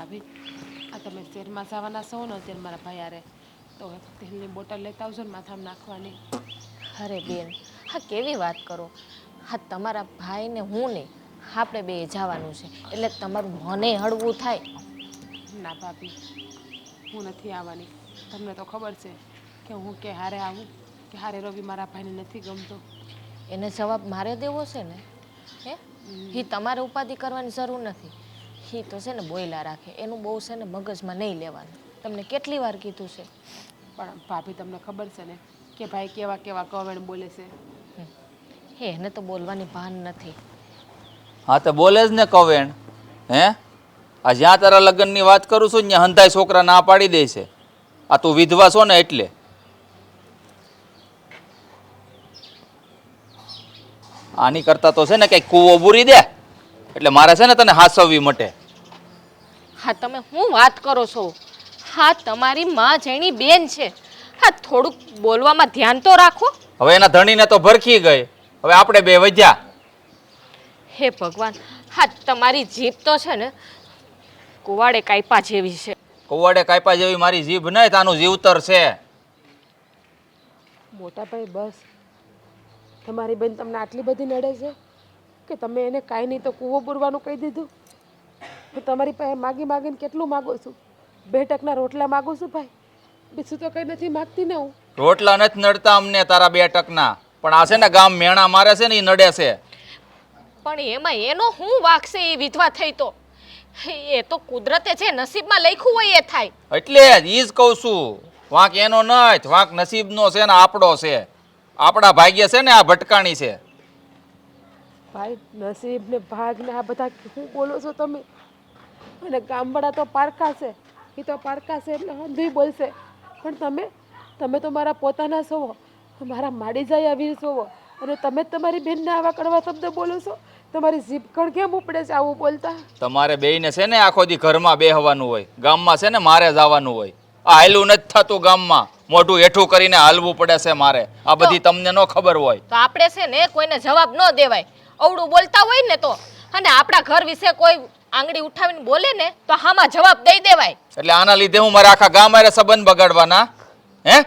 ભાભી, આ તમે શહેરમાં જવાના છો ને અત્યારે મારા ભાઈ હારે, તો તેલની બોટલ લેતા આવજો ને માથામાં નાખવાની. અરે બેન, હા કેવી વાત કરો. હા તમારા ભાઈને હું નહીં, આપણે બે જવાનું છે એટલે તમારું મને હળવું થાય. ના ભાભી, હું નથી આવવાની. તમને તો ખબર છે કે હું કે હારે આવું કે હારે રવિ મારા ભાઈને નથી ગમતો. એને જવાબ મારે દેવો છે ને? હે, એ તમારે ઉપાધિ કરવાની જરૂર નથી. એ તો છે ને બોયલા રાખે, એનું બહુ છે ને મગજમાં નહીં લેવાનું. તમને કેટલી વાર કીધું છે. પણ ભાભી તમને ખબર છે ને કે ભાઈ કેવા કેવા કવેણ બોલે છે. હે એને તો બોલવાની ભાન નથી. હા તો બોલે જ ને કવેણ. હે, આ જ્યાં તારા લગ્નની વાત કરું છું ત્યાં હંધાય છોકરા ના પાડી દે છે. આ તું વિધવા છો ને એટલે. આની કરતા તો છે ને કઈક કૂવો બુરી દે એટલે મારે છે ને તને હાસવવી મટે. હા તમે શું વાત કરો છો? હા તમારી માં જેની બેન છે. હા થોડુંક બોલવામાં ધ્યાન તો રાખો. હવે એના ધણીને તો ભરખી ગઈ, હવે આપણે બે વધ્યા. હે ભગવાન, હા તમારી જીભ તો છે ને કુવાડે કાપ્યા જેવી છે. કુવાડે કાપ્યા જેવી મારી જીભ નહીં, તાનું જીવતર છે. મોટા ભાઈ બસ, તમારી બેન તમને આટલી બધી નડે છે કે તમે એને કાંઈ નહીં તો કૂવો પૂરવાનું કહી દીધું. હું તમારી પાસે માગી માગીને કેટલું માગું છું? 2 ટકના રોટલા માગું છું ભાઈ, બીજું તો કંઈ નથી માગતી ને હું. રોટલા નથી નડતા અમને તારા 2 ટકના, પણ આ છે ને ગામ મેણા મારે છે ને એ નડે છે. પણ એમાં એનો શું વાંક છે? એ વિધવા થઈ તો એ તો કુદરતે જે નસીબમાં લખ્યું હોય એ થાય. એટલે જ ઈ જ કહું છું, વાંક એનો નથી, વાંક નસીબનો છે ને આપણો છે. આપણા ભાગ્ય છે ને આ ભટકાણી છે. ભાઈ નસીબ ને ભાગ ને આ બધા શું બોલો છો તમે? અને ગામવાળા તો પારકા છે, એ તો પારકા છે એટલે હંધુય બોલશે. પણ તમે તો મારા પોતાના છો, મારા માડી જાય આવી છો, અને તમે જ તમારી બેનને આવા કડવા શબ્દ બોલો છો. તમારી જીભ કણ કેમ ઉપડે છે આવું બોલતા? તમારે બેયને છે ને આખો દી ઘરમાં બેહવાનું હોય, ગામમાં છે ને મારે જવાનું હોય. આ હાયલું નથી થતું ગામમાં, મોઢું હેઠું કરીને હાલવું પડે છે મારે. આ બધી તમને ન ખબર હોય. તો આપણે છે ને કોઈને જવાબ ન દેવાય. અવળું બોલતા હોય ને તો, અને આપણા ઘર વિશે કોઈ આંગળી ઉઠાવીને બોલે ને તો હામાં જવાબ દઈ દેવાય. એટલે આના લીધે હું મારા આખા ગામ હારે સંબંધ બગાડવાના? હે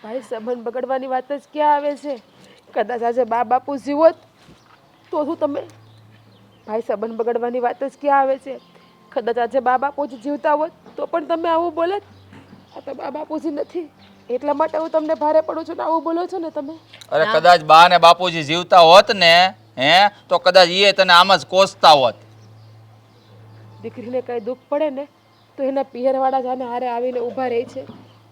ભાઈ સંબંધ બગડવાની વાત જ ક્યાં આવે છે? કદાચ આજે બા બાપુ જીવોત તો શું તમે? ભાઈ સંબંધ બગડવાની વાત જ ક્યાં આવે છે? કદાચ આજે બા બાપુજી જીવતા હોત તો પણ તમે આવું બોલત. આ તો બા બાપુજી નથી એટલા માટે હું તમને ભારે પડું છું ને આવું બોલો છો ને તમે. અરે કદાચ બા ને બાપુજી જીવતા હોત ને, હે, તો કદાચ એ તને આમ જ કોસતા હોત. દીકરીને કઈ દુઃખ પડે ને તો એના પિયરવાળા જાને હારે આવીને ઊભા રહે છે.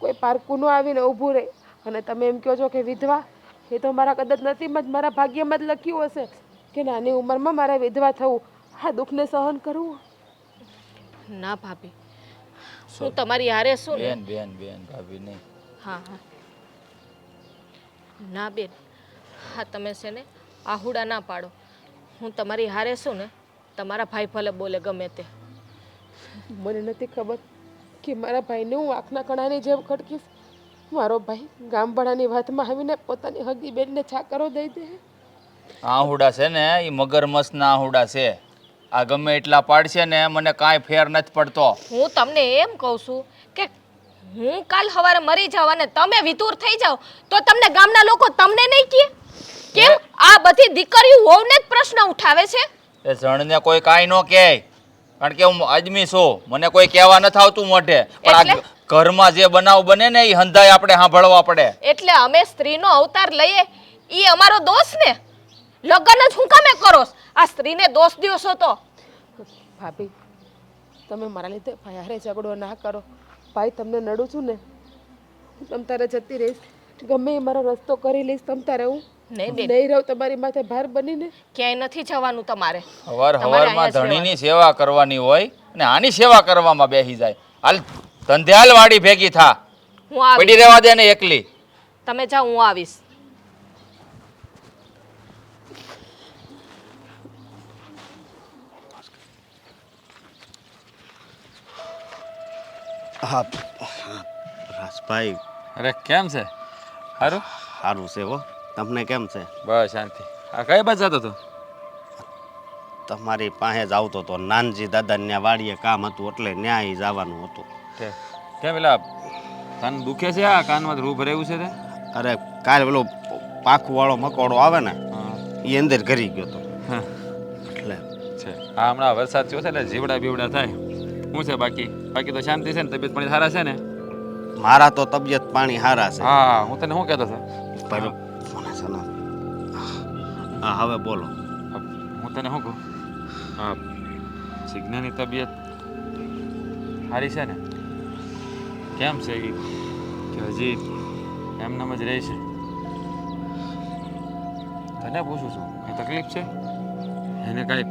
કોઈ પારકું ન આવીને ઊભું રહે. અને તમે એમ કહો છો કે વિધવા, એ તો મારા કદાચ નસીબમાં જ મારા ભાગ્યમાં જ લખ્યું હશે કે નાની ઉંમરમાં મારે વિધવા થવું, આ દુઃખને સહન કરવું. ના ભાભી, હું તમારી હારે છું ને. બેન બેન બેન ભાભી નહીં. હા હા ના બેન, હા તમે છે ને આહુડા ના પાડો. હું તમારી હારે છું ને, તમારા ભાઈ ભલે બોલે ગમે તે. મને નથી ખબર કે મારા ભાઈને હું આંખના કણાની જેમ ખડકીશ. મારો ભાઈ ગામવાળાની વાતમાં આવીને પોતાની હગી બેનને છાકરો દઈ દે. આહુડા છે ને એ મગરમચ્છના આહુડા છે. આ ગમે એટલા પાડશે ને મને કાંઈ ફેર નથી પડતો. હું તમને એમ કહું છું કે હું કાલ સવારે મરી જાવ અને તમે વિતુર થઈ જાવ તો તમને ગામના લોકો તમને નહીં કહે? કેમ આ બધી દીકરીઓ હોવને જ પ્રશ્ન ઉઠાવે છે? એ જણને કોઈ કાંઈ ન કહે, કારણ કે હું આદમી છું, મને કોઈ કહેવા નથી આવતું મોઢે. પણ આ ઘરમાં જે બનાવ બને ને એ હંધાય આપણે સાંભળવા પડે. એટલે અમે સ્ત્રીનો અવતાર લઈએ એ અમારો દોષ ને? લગ્ન જ હું કામે કરો? આ સ્ત્રીને દોષ દ્યો છો તો? ભાભી તમે મારા લીધે ભાઈ હારે ઝઘડો ના કરો. ભાઈ તમને નડું છું ને, હું તમ તારે જતી રહીશ, ગમે એ મારો રસ્તો કરી લઈશ. તમ તારે હું નહીં રહું તમારી માથે ભાર બનીને. ક્યાંય નથી જવાનું તમારે. હવારમાં ધણીની સેવા કરવાની હોય અને આની સેવા કરવામાં બેસી જાય. હાલ ધંધે હાલ, વાડી ભેગી થા. પડી રહેવા દે ને એકલી. તમે જાઓ, હું આવીશ. હા હા રાજભાઈ. અરે કેમ છે? સારું સારું છે હો. તમને કેમ છે? બસ શાંતિ. આ કઈ બાજુ જતો હતો? તમારી પાસે જ આવતો હતો. નાનજી દાદા ત્યાં વાડીએ કામ હતું એટલે ન્યાય જવાનું હતું. કેમ પેલા કાન દુખે છે? આ કાનમાં રૂ ભરેવું છે તે? અરે કાલે પેલો પાખું વાળો મકોડો આવે ને એ અંદર ઘરી ગયો હતો હા એટલે છે. હા હમણાં વરસાદ થયો છે એટલે જીવડા બીવડા થાય. શું છે બાકી તો શાંતિ છે ને? તબિયત પાણી સારા છે ને? મારા તો તબિયત પાણી સારા છે. હા હું તને શું કહેતો હતો? પણ મને છે ને હા હવે બોલો. હું તને શું કહું? હા જીજ્ઞાની તબિયત સારી છે ને? કેમ છે એ? કે હજી એમનામ જ રહે છે? તને પૂછું છું, કઈ તકલીફ છે એને? કાંઈ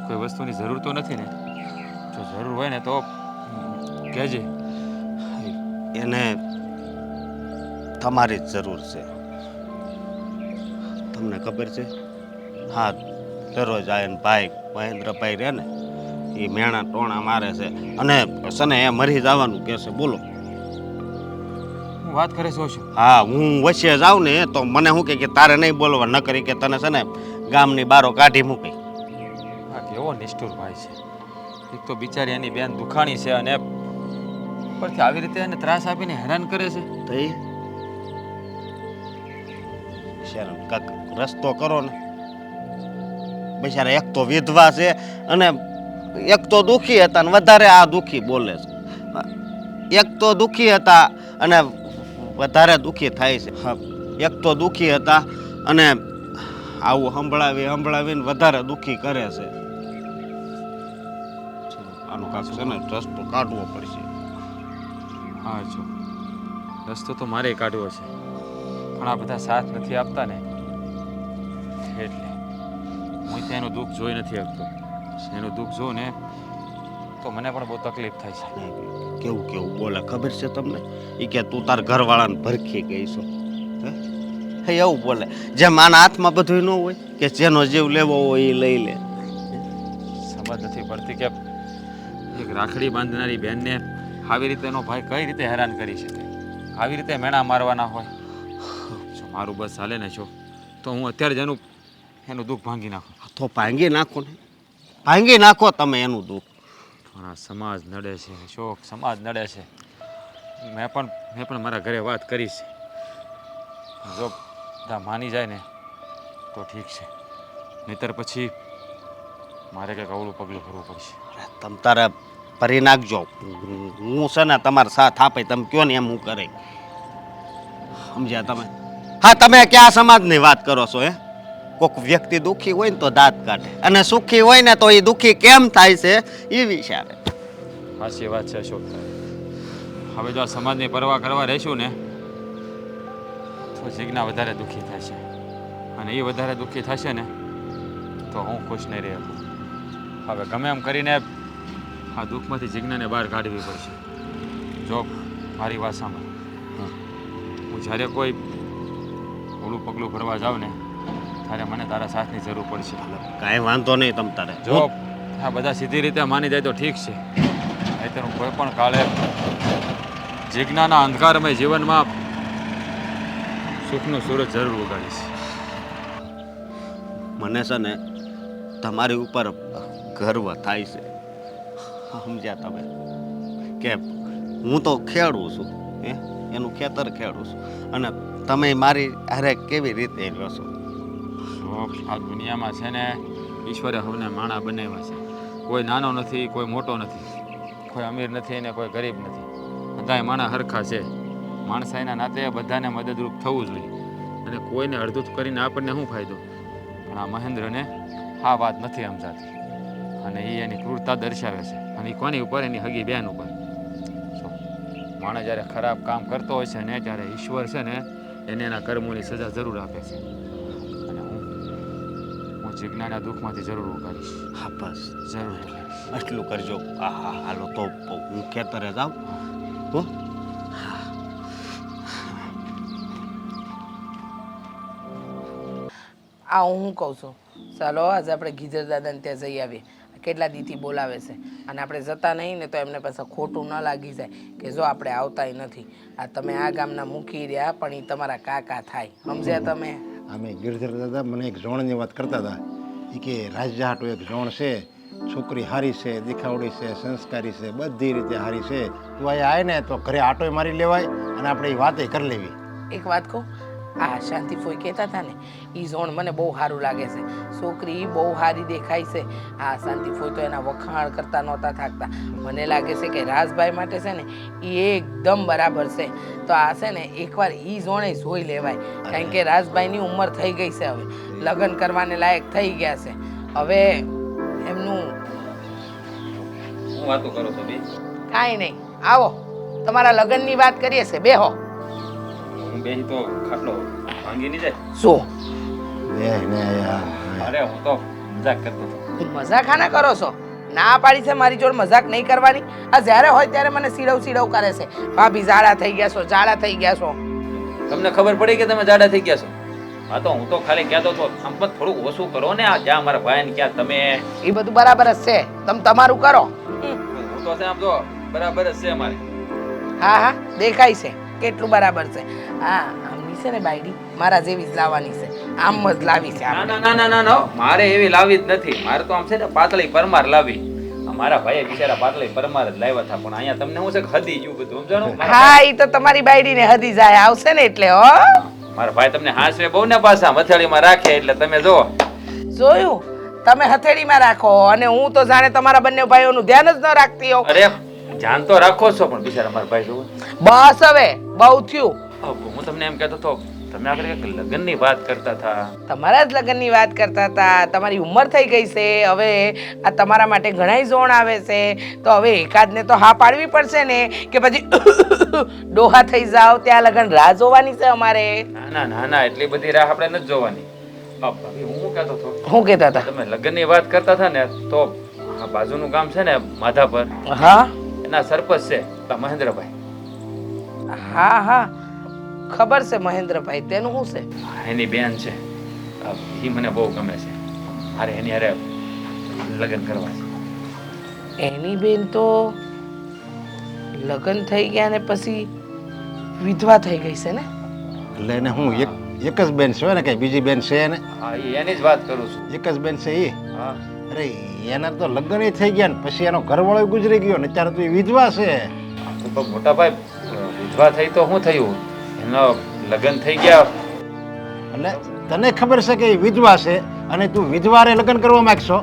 કોઈ વસ્તુની જરૂર તો નથી ને? જો જરૂર હોય ને તો કહેજે. એને તમારી જ જરૂર છે. તમને ખબર છે? હા દરરોજ આયન ભાઈ મહેન્દ્રભાઈ રહે ને એ મેણા ટોણા મારે છે અને સને એ મરી જવાનું કહે છે. બોલો. હું વાત કરે છો શું? હા હું વચ્ચે જાઉં ને તો મને શું કે તારે નહીં બોલવા, ન કરી કે તને છે ને ગામની બારો કાઢી મૂકી. હા કેવો નિષ્ઠુર ભાઈ છે. એક તો બિચારી એની બેન દુખાણી છે અને પરથી આવી રીતે એને ત્રાસ આપીને હેરાન કરે છે. તો એ શરમ કાક રસ્તો કરો ને. બિચારા એક તો વિધવા છે અને એક તો દુખી હતા ને વધારે આ દુખી બોલે છે. એક તો દુખી હતા અને વધારે દુખી થાય છે. હા એક તો દુખી હતા અને આવું સંભળાવીને વધારે દુખી કરે છે. આનો કાક છે ને રસ્તો કાઢવો પડશે. હા જો રસ્તો તો મારે કાઢવો છે પણ આ બધા સાથ નથી આપતા ને એટલે હું ત્યાં એનું દુઃખ જોઈ નથી શકતો. એનું દુઃખ જોઉં ને તો મને પણ બહુ તકલીફ થાય છે. કેવું કેવું બોલે ખબર છે તમને? એ કે તું તાર ઘરવાળાને ભરખી ગઈ છો. હે એવું બોલે જેમ આના હાથમાં બધું ન હોય કે જેનો જીવ લેવો હોય એ લઈ લે. સમજ નથી પડતી કે એક રાખડી બાંધનારી બહેનને આવી રીતે એનો ભાઈ કઈ રીતે હેરાન કરી શકે? આવી રીતે મેણા મારવાના હોય? જો મારું બસ ચાલે ને છો તો હું અત્યારે જ એનું દુઃખ ભાંગી નાખું. તો ભાંગી નાખો ને, ભાંગી નાખો તમે એનું દુઃખ. પણ આ સમાજ નડે છે શોક, સમાજ નડે છે. મેં પણ મારા ઘરે વાત કરી છે. જો બધા માની જાય ને તો ઠીક છે, નહીતર પછી મારે કંઈક અવળું પગલું ભરવું પડશે. તમ તારે ભરી નાખજો. હું છે ને તમારો સાથ આપે તમે કયો ને એમ હું કરે. સમજ્યા તમે? હા તમે ક્યાં સમાજની વાત કરો છો? કોઈક વ્યક્તિ દુઃખી હોય ને તો દાંત કાઢે અને સુખી હોય ને તો એ દુઃખી કેમ થાય છે એ વિચારે. સાચી વાત છે અશોક. હવે જો આ સમાજની પરવા કરવા રહીશું ને તો જીજ્ઞા વધારે દુઃખી થશે અને એ વધારે દુઃખી થશે ને તો હું ખુશ નહીં રહી શકું. હવે ગમે એમ કરીને આ દુઃખમાંથી જીજ્ઞાને બહાર કાઢવી પડશે. જો મારી વાત સાંભળ, હું જ્યારે કોઈ ઓલું પગલું ભરવા જાઉં ને ત્યારે મને તારા સાથની જરૂર પડશે. કાંઈ વાંધો નહીં તમ તારે. જો આ બધા સીધી રીતે માની જાય તો ઠીક છે, નહીંતર હું કોઈ પણ કાળે જીજ્ઞાના અંધકારમય જીવનમાં સુખનું સૂરજ જરૂર ઉગાડીશ. મને છે ને તમારી ઉપર ગર્વ થાય છે. સમજ્યા તમે? કે હું તો ખેડું છું, એનું ખેતર ખેડું છું અને તમે મારી હારે કેવી રીતે રહ્યો છો? આ દુનિયામાં છે ને ઈશ્વરે સૌને માણા બનાવ્યા છે. કોઈ નાનો નથી, કોઈ મોટો નથી, કોઈ અમીર નથી ને કોઈ ગરીબ નથી. બધાય માણા હરખા છે. માણસાઈના નાતે બધાને મદદરૂપ થવું જોઈએ અને કોઈને અડધું કરીને આપણને શું ફાયદો? પણ આ મહેન્દ્રને આ વાત નથી સમજાતી અને એ એની ક્રૂરતા દર્શાવે છે અને એ કોની ઉપર? એની હગી બેન ઉપર. માણસ જ્યારે ખરાબ કામ કરતો હોય છે ને ત્યારે ઈશ્વર છે ને એને એના કર્મોની સજા જરૂર આપે છે અને હું જીજ્ઞાના દુઃખમાંથી જરૂર ઉગાડીશ. હા બસ જરૂર ઉગાડીશ. આટલું કરજો. હા હાલો તો હું ખેતરે જાઉં. હો આ હું કહું છું, ચાલો આજે આપણે ગીધર દાદાને ત્યાં જઈ આવીએ. કેટલા દીથી બોલાવે છે અને આપણે જતા નહીં ને તો એમને પાસે ખોટું ન લાગી જાય કે જો આપણે આવતાય નથી. આ તમે આ ગામના મૂકી રહ્યા પણ એ તમારા કાકા થાય. સમજ્યા તમે? અમે ગિરધર દાદા મને એક જોણની વાત કરતા હતા એ કે રાજ્યાટો એક જોણ છે, છોકરી હારી છે, દેખાવડી છે, સંસ્કારી છે, બધી રીતે હારી છે. તું અહીંયા આવે ને તો ઘરે આટોય મારી લેવાય અને આપણે એ વાતે કરી લેવી. એક વાત કહું, આ શાંતિ ફોઈ કહેતા હતા ને એ ઝોણ મને બહુ સારું લાગે છે. છોકરી બહુ સારી દેખાય છે. આ શાંતિ ફોઈ તો એના વખાણ કરતા નહોતા થાકતા. મને લાગે છે કે રાજભાઈ માટે છે ને એ એકદમ બરાબર છે. તો આ છે ને એકવાર એ ઝોણે જોઈ લેવાય, કારણ કે રાજભાઈની ઉંમર થઈ ગઈ છે, હવે લગ્ન કરવાને લાયક થઈ ગયા છે. હવે એમનું હું વાતો કરો છો બી? કાંઈ નહીં, આવો તમારા લગ્નની વાત કરીએ છે, બેહો. હું બેહી તો ખાટલો ભાંગી નહીં જાય. શું અરે હું તો મજાક કરતો હતો. મજાક આના કરો છો? ના પાડી છે મારી જોડે મજાક નહીં કરવાની. આ જ્યારે હોય ત્યારે મને સીડવ કરે છે, ભાભી જાડા થઈ ગયા છો, જાડા થઈ ગયા છો. તમને ખબર પડી કે તમે જાડા થઈ ગયા છો? હા તો હું તો ખાલી કહેતો હતો આમ પણ થોડુંક ઓછું કરો ને. આ જ્યાં મારા ભાઈ ને ક્યાં તમે. એ બધું બરાબર જ છે, તમે તમારું કરો. હું તો છે આમ તો બરાબર જ છે અમારે. હા હા દેખાય છે કેટલું બરાબર છે. હા આમની છે ને બાયડી મારા જેવી જ લાવવાની છે, આમ જ લાવી છે ના આપણે. ના ના ના ના મારે એવી લાવી જ નથી. મારે તો આમ છે ને પાતળી પરમાર લાવી. મારા ભાઈએ બિચારા પાતળી પરમાર જ લાવ્યા હતા, પણ અહીંયા તમને શું છે કે હદી ગયું બધું સમજાણું. હા એ તો તમારી બાયડીને હદી જાય આવશે ને એટલે. હો મારા ભાઈ તમને હાંસવે બહુ ને પાછા મથાળીમાં રાખે એટલે તમે જો. જોયું, તમે હથેળીમાં રાખો અને હું તો જાણે તમારા બંને ભાઈઓનું ધ્યાન જ ન રાખતી હોઉં. અરે જાન તો રાખો છો પણ બિચારા મારા ભાઈ જોવો. બસ હવે બહુ થયું. હું તમને એમ કહેતો હતો તમે આગળ એક લગ્નની વાત કરતા હતા. તમારા જ લગ્નની વાત કરતા હતા. તમારી ઉંમર થઈ ગઈ છે, હવે આ તમારા માટે ઘણાય ઝોણ આવે છે, તો હવે એકાદને તો હા પાડવી પડશે ને, કે પછી ડોહા થઈ જાવ ત્યાં લગ્ન રાહ જોવાની છે અમારે. ના ના ના ના એટલી બધી રાહ આપણે નથી જોવાની. ભાભી હું શું કહેતો હતો, શું કહેતા હતા? તમે લગ્નની વાત કરતા હતા ને તો આ બાજુનું ગામ છે ને માધાપર, હા એના સરપંચ છે પેલા મહેન્દ્રભાઈ. હા હા ખબર છે મહેન્દ્રભાઈ. તેનું શું છે? એની બેન છે, એ મને બહુ ગમે છે. અરે એની અરે લગ્ન કરવા છે. એની બેન તો લગ્ન થઈ ગયા ને પછી વિધવા થઈ ગઈ છે ને? એટલે એને હું એક જ બેન છે ને, કઈ બીજી બેન છે ને? હા એની જ વાત કરું છું. એક જ બેન છે એ. હા અરે એના તો લગ્ન થઈ ગયા ને પછી એનો ઘરવાળો ગુજરી ગયો ને, અત્યારે તો એ વિધવા છે. તો મોટા ભાઈ વિધવા થઈ તો શું થયું? એનો લગ્ન થઈ ગયા એટલે તને ખબર છે કે એ વિધવા છે અને તું વિધવારે લગ્ન કરવા માંગશો?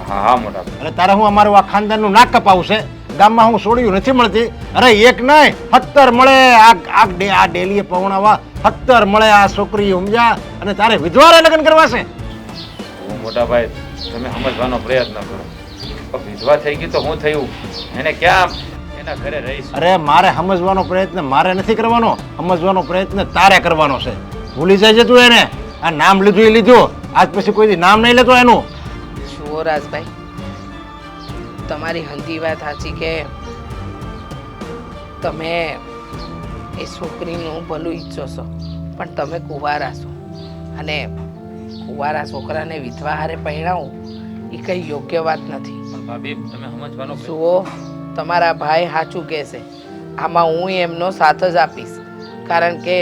હા હા મોટા ભાઈ. એટલે તારે હું અમારું આ ખાનદાનનું નાક કપાવું છે? ગામમાં હું છોડ્યું નથી મળતી. અરે એક નહીં 17 મળે. આ ડેલીએ પવણાવા 17 મળે આ છોકરી સમજા, અને તારે વિધવારે લગ્ન કરવા છે? હું મોટા ભાઈ તમે સમજવાનો પ્રયત્ન કરો. પણ વિધવા થઈ ગઈ તો શું થયું? એને ક્યાં એના ઘરે રહીશ. અરે મારે સમજવાનો પ્રયત્ન મારે નથી કરવાનો, સમજવાનો પ્રયત્ન તારે કરવાનો છે. ભૂલી જાય છે તું એને. આ નામ લીધું એ લીધું, આજ પછી કોઈ દી નામ નહીં લેતો એનું. જુઓ રાજભાઈ, તમારી હંધી વાત સાચી કે તમે એ છોકરીનું ભલું ઈચ્છો છો, પણ તમે કુંવારા છો અને કુંવારા છોકરાને વિધવા હારે પરણાવું એ કંઈ યોગ્ય વાત નથી. પણ ભાભી તમે સમજવાનો પ્રયત્ન જુઓ, તમારા ભાઈ સાચું કહે છે. આમાં હું એમનો સાથ જ આપીશ, કારણ કે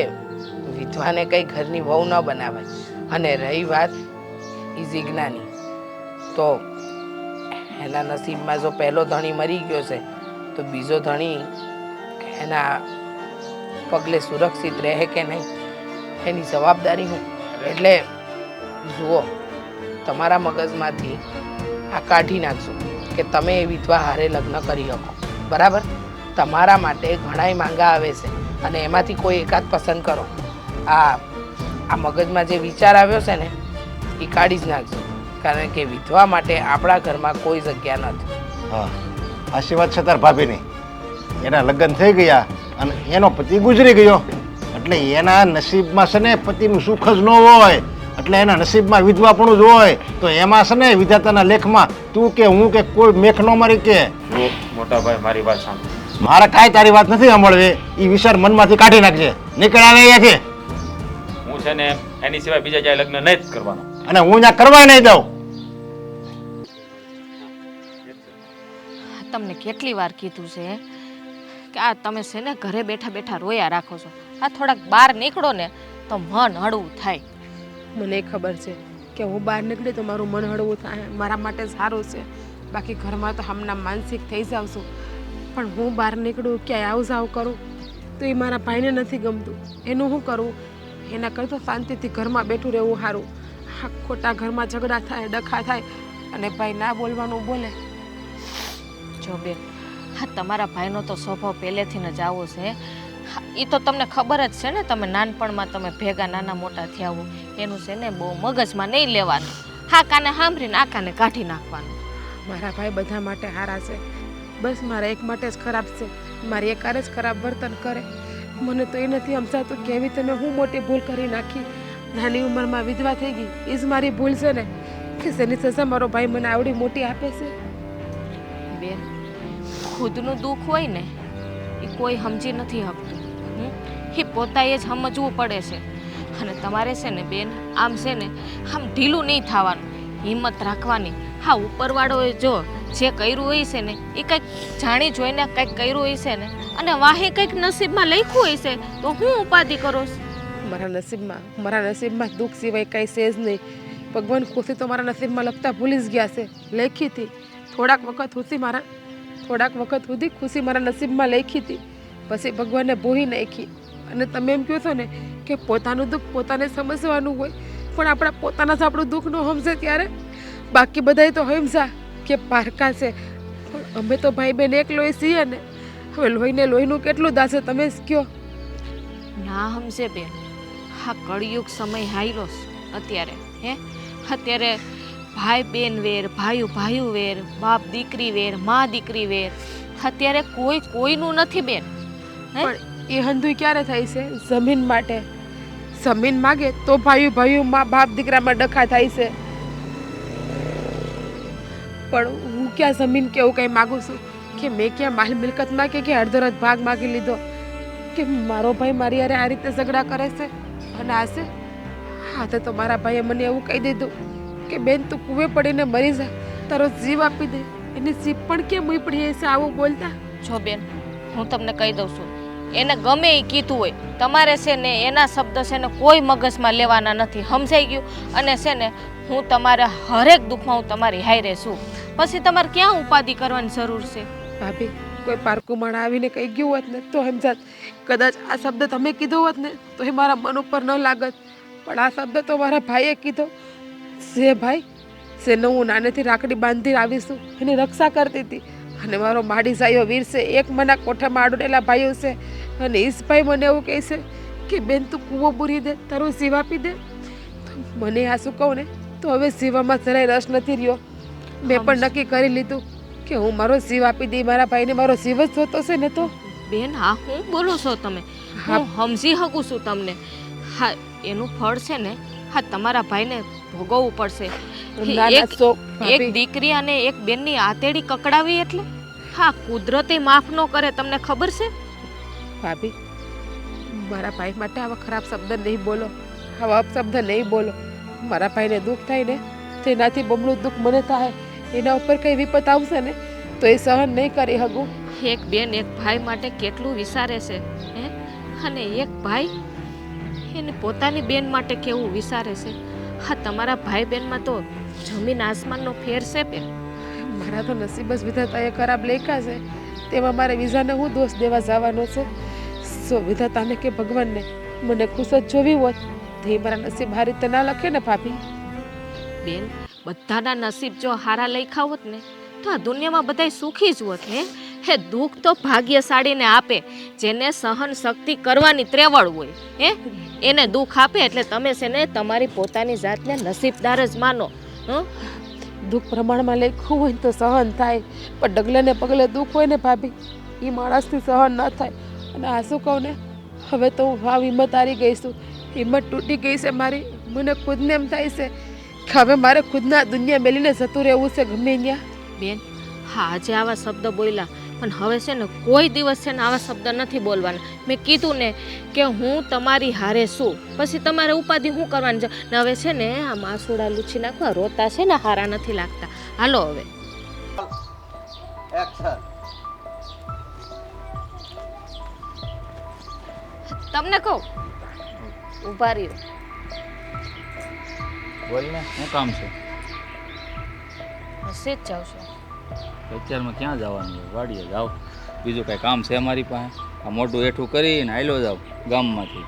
વિધવાને કંઈ ઘરની વહુ ન બનાવાય. અને રહી વાત એ જિજ્ઞાની, તો એના નસીબમાં જો પહેલો ધણી મરી ગયો છે તો બીજો ધણી એના પગલે સુરક્ષિત રહે કે નહીં એની જવાબદારી હું. એટલે જુઓ, તમારા મગજમાંથી આ કાઢી નાખશો કે તમે એ વિધવા હારે લગ્ન કરી શકો. બરાબર? તમારા માટે ઘણાય માંગા આવે છે અને એમાંથી કોઈ એકાદ પસંદ કરો. આ મગજમાં જે વિચાર આવ્યો છે ને એ કાઢી જ નાખજો, કારણ કે વિધવા માટે આપણા ઘરમાં કોઈ જગ્યા નથી. હા આશીર્વાદ છે તાર ભાભીની. એના લગ્ન થઈ ગયા અને એનો પતિ ગુજરી ગયો, એટલે એના નસીબમાં છે ને પતિનું સુખ જ ન હોય, એટલે એના નસીબમાં વિધવાપણું જ હોય. તો એમાં છે ને વિધાતાના લેખમાં તું કે હું કે કોઈ મેખ ન મારી કે. જો મોટા ભાઈ મારી વાત સાંભળો. મારે કાંઈ તારી વાત નથી સાંભળવી. એ વિચાર મનમાંથી કાઢી નાખજે. નીકળ આવે અહીંયાથી. હું છે ને એની સિવાય બીજા જાય લગ્ન નહીં જ કરવાનો. અને હું ત્યાં કરવાય નહીં દઉં. તમને કેટલી વાર કીધું છે કે આ તમે છે ને ઘરે બેઠા બેઠા રોયા રાખો છો. આ થોડાક બહાર નીકળો ને તો મન હળવું થાય. મને ખબર છે કે હું બહાર નીકળી તો મારું મન હળવું થાય, મારા માટે સારું છે. બાકી ઘરમાં તો હમણાં માનસિક થઈ જાઉં છું. પણ હું બહાર નીકળું, ક્યાંય આવ જાવ કરું તો એ મારા ભાઈને નથી ગમતું. એનું શું કરવું? એના કરતાં શાંતિથી ઘરમાં બેઠું રહેવું સારું. હા, ખોટા ઘરમાં ઝઘડા થાય, ડખા થાય અને ભાઈ ના બોલવાનું બોલે. જો બેન, હા તમારા ભાઈનો તો સ્વભાવ પહેલેથી જ આવો છે. એ તો તમને ખબર જ છે ને, તમે નાનપણમાં તમે ભેગા નાના મોટા થયા હો. એનું છે ને બહુ મગજમાં નહીં લેવાનું. હા કાને સાંભળીને આ કાને કાઢી નાખવાનું. મારા ભાઈ બધા માટે સારા છે, બસ મારા એક માટે જ ખરાબ છે. મારી એક જ ખરાબ વર્તન કરે. મને તો એ નથી સમજાતું કે એવી તમે હું મોટી ભૂલ કરી નાખી. નાની ઉંમરમાં વિધવા થઈ ગઈ એ જ મારી ભૂલ છે ને, કે જેની સજા મારો ભાઈ મને આવડી મોટી આપે છે. બેન, ખુદનું દુઃખ હોય ને એ કોઈ સમજી નથી શકતું. એ પોતાએ જ સમજવું પડે છે. અને તમારે છે ને બેન, આમ છે ને આમ ઢીલું નહીં થવાનું, હિંમત રાખવાની. હા, ઉપરવાળોએ જો જે કર્યું હોય છે ને એ કંઈક જાણી જોઈને કંઈક કર્યું હોય છે ને, અને વાહે કંઈક નસીબમાં લખ્યું હોય છે તો હું ઉપાધિ કરો છો? મારા નસીબમાં દુઃખ સિવાય કંઈ છે જ નહીં. ભગવાન ખુશી તો મારા નસીબમાં લખતા ભૂલી જ ગયા છે. લખી હતી થોડાક વખત સુધી ખુશી મારા નસીબમાં લખી હતી, પછી ભગવાનને ભૂલી નાખી. અને તમે એમ કહો છો ને કે પોતાનું દુઃખ પોતાને સમજવાનું હોય, પણ આપણા પોતાના જ આપણું દુઃખ ન સમજે ત્યારે બાકી બધાય તો સમજા કે પારકા છે. પણ અમે તો ભાઈ બહેન એક લોહી છીએ ને, હવે લોહીને લોહીનું કેટલું દાશે તમે જ કહો. ના સમજે બેન, હા કળિયુગ સમય હાયરો અત્યારે. અત્યારે ભાઈ બેન વેર, ભાઈઓ ભાઈઓ વેર, બાપ દીકરી વેર, મા દીકરી વેર. અત્યારે કોઈ કોઈનું નથી બેન. પણ એ હંધુય ક્યારે થાય છે? જમીન માટે. જમીન માગે તો ભાઈઓ માં બાપ દીકરામાં ડખા થાય છે. પણ હું ક્યાં જમીન કે એવું કંઈ માગું છું? કે મેં ક્યાં માલ મિલકત માગે કે અડધો ભાગ માગી લીધો? કે મારો ભાઈ મારી યારે આ રીતે ઝઘડા કરે છે? અને આ છે હા, તો મારા ભાઈએ મને એવું કહી દીધું કે બેન તું કૂવે પડીને મરી જા, તારો જીવ આપી દે. એની જીભ પણ કેમ ઉપડી છે આવું બોલતા? જો બેન, હું તમને કહી દઉં છું, એને ગમે એ કીધું હોય, તમારે છે ને એના શબ્દ છે ને કોઈ મગજમાં લેવાના નથી. સમજાઈ ગયું? અને છે ને હું તમારા હરેક દુઃખમાં હું તમારી હારે છું. પછી તમારે ક્યાં ઉપાધિ કરવાની જરૂર છે? ભાભી, કોઈ પારકું માણ આવીને કહી ગયું હોત ને તો સમજાત. કદાચ આ શબ્દ તમે કીધો હોત ને તો એ મારા મન ઉપર ન લાગત. પણ આ શબ્દ તો મારા ભાઈએ કીધો. જે ભાઈ જેનો હું નાનેથી રાખડી બાંધી આવીશું, એની રક્ષા કરતી હતી. અને મારો માડી સાયો વીર છે, એક મના કોઠામાં આડોડેલા ભાઈઓ છે. અને ઈસ ભાઈ મને એવું કહે છે કે બેન તું કૂવો પૂરી દે, તારું જીવ આપી દે. મને આ શું કહું ને તો હવે જીવામાં જરાય રસ નથી રહ્યો. મેં પણ નક્કી કરી લીધું કે હું મારો જીવ આપી દઈ. મારા ભાઈને મારો જીવ જ જોતો છે ને તો. બેન, હા હું બોલો છો તમે? હું સમજી શકું છું તમને. હા, એનું ફળ છે ને હા તમારા ભાઈને ભોગવવું પડશે. એક દીકરી અને એક બેનની આતેડી કકડાવી એટલે હા કુદરતે માફ ન કરે. તમને ખબર છે ભાભી? મારા ભાઈ માટે આવા ખરાબ શબ્દ નહીં બોલો, આવા અપશબ્દ નહીં બોલો. મારા ભાઈને દુઃખ થાય ને તેનાથી બમણું દુઃખ મને થાય. એના ઉપર કઈ વિપત આવશે ને તો એ સહન નહીં કરી શકું. એક બેન એક ભાઈ માટે કેટલું વિચારે છે અને એક ભાઈ એને પોતાની બેન માટે કેવું વિચારે છે. હા, તમારા ભાઈ બહેનમાં તો જમીન આસમાનનો ફેર છે બેન. મારા તો નસીબ જ વિધાતાએ ખરાબ લેખા છે, તેમાં મારે વિઝાને હું દોષ દેવા જવાનો છે? સો વિધાતાને કે ભગવાનને મને ખુશ જ જોવી હોત તો એ મારા નસીબ આ રીતે ના લખે ને ભાભી. બેન, બધાના નસીબ જો હારા લખ્યા હોત ને તો આ દુનિયામાં બધાય સુખી જ હોત. હે દુઃખ તો ભાગ્યશાળીને આપે, જેને સહન શક્તિ કરવાની ત્રેવડ હોય. એને દુઃખ આપે એટલે તમે છે ને તમારી પોતાની જાતને નસીબદાર જ માનો. દુઃખ પ્રમાણમાં લખ્યું હોય તો સહન થાય, પણ ડગલે ને પગલે દુઃખ હોય ને ભાભી એ માણસથી સહન ન થાય. અને આ શું કહું ને, હવે તો હું હાવ હિંમત હારી ગઈ છું. હિંમત તૂટી ગઈ છે મારી. મને ખુદને એમ થાય છે કે હવે મારે ખુદના દુનિયા મેલીને જતું રહેવું છે ગમે ત્યાં. બેન, હા આજે આવા શબ્દ બોલ્યા, પણ હવે છે ને કોઈ દિવસ છે ને આવા શબ્દ નથી બોલવાના. મેં કીધું ને કે હું તમારી હારે છું, પછી તમારે ઉપાધિ શું કરવાની છે. ને હવે છે ને આ માસુડા લૂછી નાખવા રોતા છે ને હારા નથી લાગતા. હાલો હવે તમને કહું ઊભા રહ્યો. બોલ ને શું કામ છે? હશે જ જાઉં છું. અત્યારમાં ક્યાં જવાનું છે? વાડીએ જાઓ. બીજું કાંઈ કામ છે અમારી પાસે? આ મોટું હેઠું કરીને હાલ્યો જાઓ ગામમાંથી.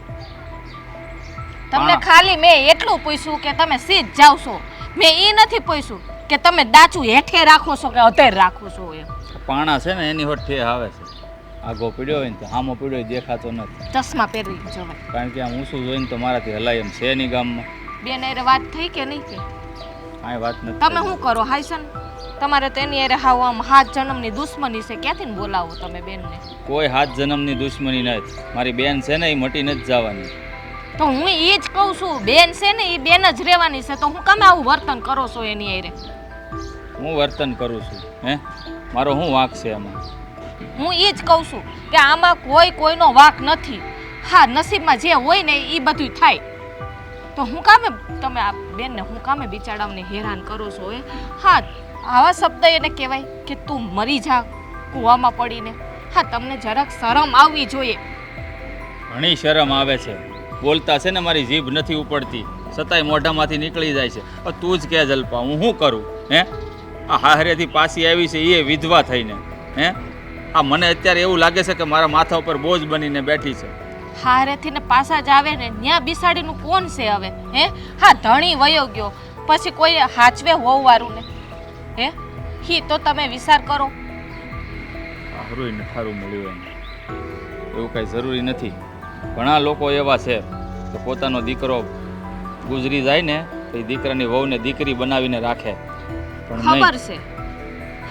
તમને ખાલી મેં એટલું પૂછ્યું કે તમે સીધ જાવ છો. મેં એ નથી પૂછ્યું કે તમે દાચું હેઠે રાખો છો કે અત્યારે રાખો છો એમ. પાણા છે ને એની હોટ ઠે આવે છે. આગો પીડ્યો હોય ને તો આમો પીડ્યો હોય દેખાતો નથી. ચશ્મા પહેરી જવાય. કારણ કે આમ ઊંચું જોઈને તો મારાથી હલાય એમ છે નહીં ગામમાં. બેન અરે વાત થઈ કે નહીં કે કાંઈ વાત નથી. તમે શું કરો હાઈસન? તમારે તો એની અરે હાવ આમ 7 જન્મની દુશ્મની છે. ક્યાંથી બોલાવો તમે બેનને? કોઈ 7 જન્મની દુશ્મની નથી. મારી બેન છે ને એ મટી નથી જવાની. તો હું એ જ કહું છું, બેન છે ને એ બેન જ રહેવાની છે. તો હું કામે આવું વર્તન કરો છો એની અરે? હું વર્તન કરું છું હે? મારો શું વાંક છે એમાં? હું એ જ કહું છું કે આમાં કોઈનો વાંક નથી. હા, નસીબમાં જે હોય ને એ બધું થાય. તો હું કામે તમે આ બેનને હું કામે બિચારાઓને હેરાન કરો છો એ? હા, આવા શબ્દ એને કહેવાય કે તું મરી જા કૂવામાં પડીને? હા, તમને જરાક શરમ આવવી જોઈએ. ઘણી શરમ આવે છે. બોલતા છે ને મારી જીભ નથી ઉપડતી, છતાંય મોઢામાંથી નીકળી જાય છે. તું જ કે જલપા, હું શું કરું હે? આ હાહરેથી પાછી આવી છે એ વિધવા થઈને હે? આ મને અત્યારે એવું લાગે છે કે મારા માથા ઉપર બોજ બનીને બેઠી છે. હારેથી ને પાછા જ આવે ને ન્યા બિસાડીનું કોણ છે હવે હે? હા, ધણી વયો ગયો પછી કોઈ હાચવે હોવારું ને હે? હી તો તમે વિચાર કરો. સારું ને સારું મળ્યું એમ એવું કાંઈ જરૂરી નથી. ઘણા લોકો એવા છે કે પોતાનો દીકરો ગુજરી જાય ને તો એ દીકરાની વહુને દીકરી બનાવીને રાખે. પણ ખબર નહીં. છે.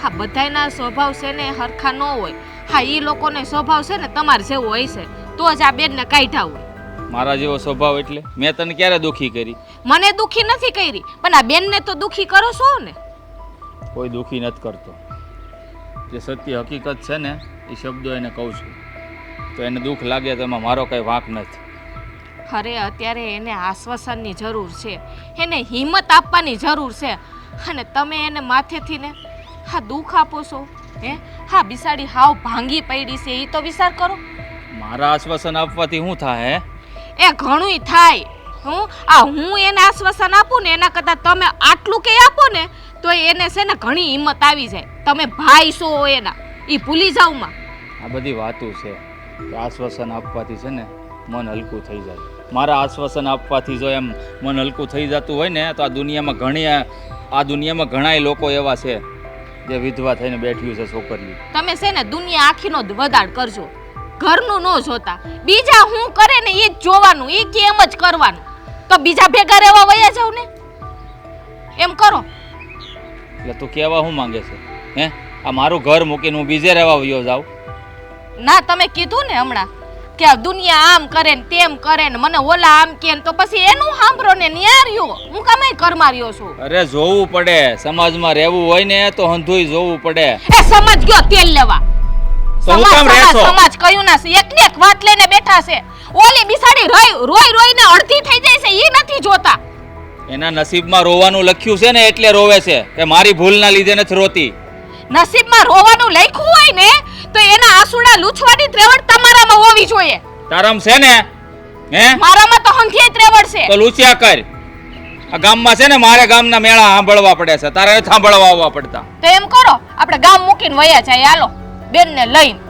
હા, બધાયના સ્વભાવ છે ને હરખા ન હોય. હા, એ લોકોનો સ્વભાવ છે ને તમારે જેવો હોય છે તો જ આ બેનને કાઢ્યા હોય. મારા જેવો સ્વભાવ એટલે મેં તને ક્યારે દુઃખી કરી? મને દુખી નથી કરી, પણ આ બેનને તો દુખી કરો છો ને. કોઈ દુઃખી નથી કરતો. જે સત્ય હકીકત છે ને એ શબ્દો એને કહું છું. તો એને દુઃખ લાગે તો એમાં મારો કંઈ વાંક નથી. અરે અત્યારે એને આશ્વાસનની જરૂર છે, એને હિંમત આપવાની જરૂર છે. અને તમે એને માથેથી ને હા દુઃખ આપો છો હે? હા, બિસાડી હાવ ભાંગી પડી છે એ તો વિચાર કરો. મારા આશ્વાસન આપવાથી શું થાય હે? એ ઘણુંય થાય. હું એને આશ્વાસન આપું ને એના કરતાં તમે આટલું કે આપો ને તો એને છે ને ઘણી હિંમત આવી જાય. તમે ભાઈ છો એના, એ ભૂલી જાવમાં. આ બધી વાતો છે કે આશ્વાસન આપવાથી છે ને મન હલકું થઈ જાય. મારા આશ્વાસન આપવાથી જો એમ મન હલકું થઈ જતું હોય ને તો આ દુનિયામાં ઘણાય લોકો એવા છે જે વિધવા થઈને બેઠ્યું છે છોકરીઓ. તમે છે ને દુનિયા આખીનો વધાડ કરજો, ઘરનું ન જોતા. બીજા હું કરે ને એ જ જોવાનું, એ કે એમ જ કરવાનું. તો બીજા ભેગા રહેવા વયા જાવ ને, એમ કરો. એટલે તું કહેવા શું માંગે છે હે? આ મારું ઘર મૂકીને હું બીજે રહેવા વયો જાઉં? ના, તમે કીધું ને હમણાં કે આ દુનિયા આમ કરે ને તેમ કરે ને મને ઓલા આમ કે ને તો પછી એનું સાંભળો ને ન્યાર્યો હું કામે ઘરમાં રહ્યો છું. અરે જોવું પડે, સમાજમાં રહેવું હોય ને તો હંધુય જોવું પડે. એ સમજ ગયો તેલ લેવા. તો હું કામ રહેશો? સમાજ કયું ના છે, એક ને એક વાત લઈને બેઠા છે. ઓલી બિસાડી રોઈ રોઈને અડધી થઈ જાય છે એ નથી જોતા. એના નસીબમાં રોવાનું લખ્યું છે ને એટલે રોવે છે કે મારી ભૂલના લીધે નથી રોતી. નસીબમાં રોવાનું લખ્યું હોય ને તો એના આંસુડા લૂછવાની ત્રેવડ તમારામાં હોવી જોઈએ. તારામ છે ને હે? મારામાં તો હંધિયે ત્રેવડ છે. તો લૂછ્યા કર. આ ગામમાં છે ને મારે ગામના મેળા સાંભળવા પડે છે, તારે નથી સાંભળવા આવવા પડતા. તો એમ કરો આપણે ગામ મૂકીને વયા જાય. હાલો બેનને લઈને.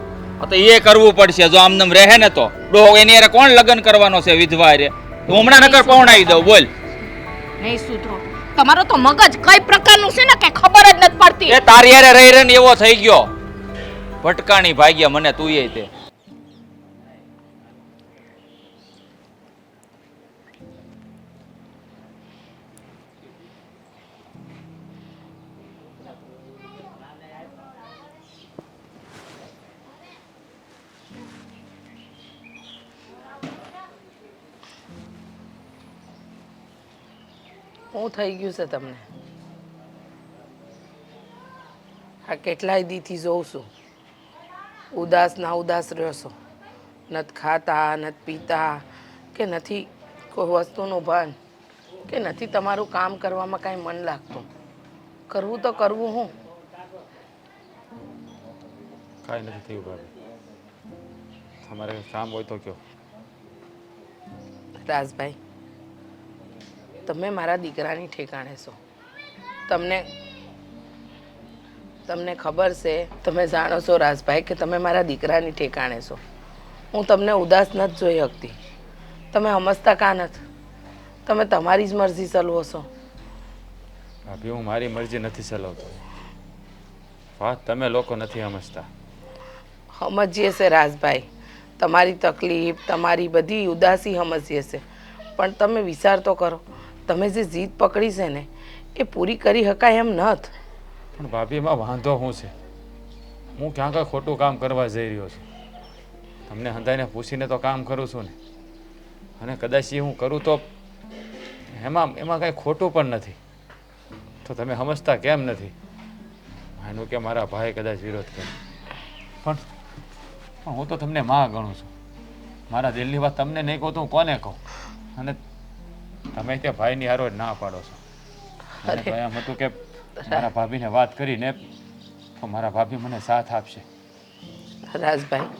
તો એ કરવું પડશે. જો આમનેમ રહે ને તો ડોહ એની હારે કોણ લગ્ન કરવાનો છે વિધવા હારે? તો હમણાં નકર પહોંચાડી દઉં. બોલ. નહીં સુધરો. તમારો તો મગજ કઈ પ્રકારનું છે ને કે ખબર જ નથી પડતી. એ તારી હારે રહી રહીને એવો થઈ ગયો. ભટકાણી ભાગ્યા મને તું એ તે. શું થઈ ગયું છે તમને? આ કેટલાય દીથી જોઉં છું ઉદાસ ના ઉદાસ રહ્યો છો. નથી ખાતા, નથી પીતા, કે નથી કોઈ વસ્તુનું ભાન, કે નથી તમારું કામ કરવામાં કાંઈ મન લાગતું. કરવું તો કરવું હું? કાંઈ નથી થયું ભાભી, તમારે કામ હોય તો કયો. રાજભાઈ, તમે મારા દીકરાની ઠેકાણે છો. તમને તમને ખબર છે, તમે જાણો છો રાજભાઈ કે તમે મારા દીકરાની ઠેકાણે છો. હું તમને ઉદાસ નથી જોઈ શકતી. તમે સમજતા કાં નથી? તમે તમારી જ મરજી ચલાવો છો. ભાભી હું મારી મરજી નથી ચલાવતો. વાત તમે લોકો નથી સમજતા. સમજીએ છે રાજભાઈ, તમારી તકલીફ, તમારી બધી ઉદાસી સમજીએ છે, પણ તમે વિચાર તો કરો, તમે જે જીદ પકડી છે ને એ પૂરી કરી શકાય એમ નથી. પણ ભાભી એમાં વાંધો શું છે? હું ક્યાં કાંઈ ખોટું કામ કરવા જઈ રહ્યો છું? તમને હંધાઈને પૂછીને તો કામ કરું છું ને. અને કદાચ એ હું કરું તો એમાં કાંઈ ખોટું પણ નથી. તો તમે સમજતા કેમ નથી? એનું કે મારા ભાઈ કદાચ વિરોધ કરે, પણ હું તો તમને માં ગણું છું. મારા દિલની વાત તમને નહીં કહું તો હું કોને કહું? અને તમે ત્યાં ભાઈની હારો જ ના પાડો છો. મને તો એમ હતું કે મારા ભાભીને વાત કરીને તો મારા ભાભી મને સાથ આપશે. રાજભાઈ,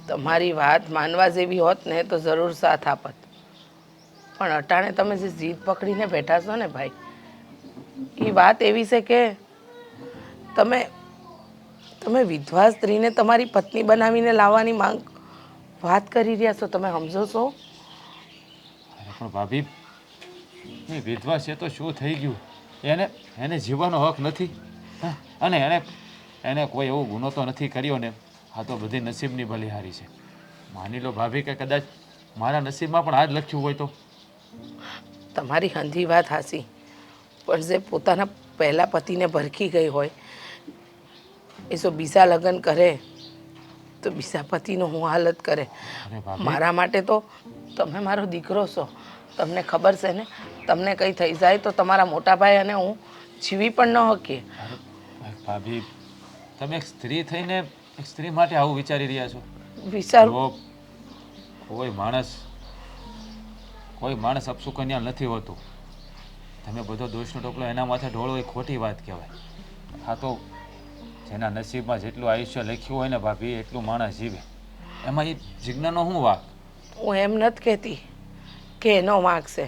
તમારી વાત માનવા જેવી હોત ને તો જરૂર સાથ આપત, પણ અટાણે તમે જે જીદ પકડીને બેઠા છો ને ભાઈ, એ વાત એવી છે કે તમે વિધવા સ્ત્રીને તમારી પત્ની બનાવીને લાવવાની માંગ વાત કરી રહ્યા છો. તમે સમજો છો? અરે પણ ભાભી, એ વિધવા છે તો શું થઈ ગયું? એને જીવવાનો હક નથી? હા, અને એને કોઈ એવો ગુનો તો નથી કર્યો ને? આ તો બધી નસીબની બલિહારી છે. માની લો ભાભી કે કદાચ મારા નસીબમાં પણ આ જ લખ્યું હોય તો? તમારી હંધી વાત હાસી, પણ જે પોતાના પહેલા પતિને ભરખી ગઈ હોય એ જો બીજા લગ્ન કરે તો બીજા પતિનો હું હાલત કરે. અરે ભાભી, મારા માટે તો તમે મારો દીકરો છો. તમને ખબર છે ને, તમને કંઈ થઈ જાય તો તમારા મોટા ભાઈ અને હું જીવી પણ ન શકીએ. અરે ભાભી, તમે એક સ્ત્રી થઈને એક સ્ત્રી માટે આવું વિચારી રહ્યા છો? વિચારું જો કોઈ માણસ અપશુકન્યા નથી હોતું. તમે બધો દોષનો ટોપલો એના માથે ઢોળો એ ખોટી વાત કહેવાય. હા, તો જેના નસીબમાં જેટલું આયુષ્ય લખ્યું હોય ને ભાભી, એટલું માણસ જીવે. એમાં એ જીજ્ઞાનો શું વાંક? હું એમ નથી કહેતી કે એનો વાંક છે,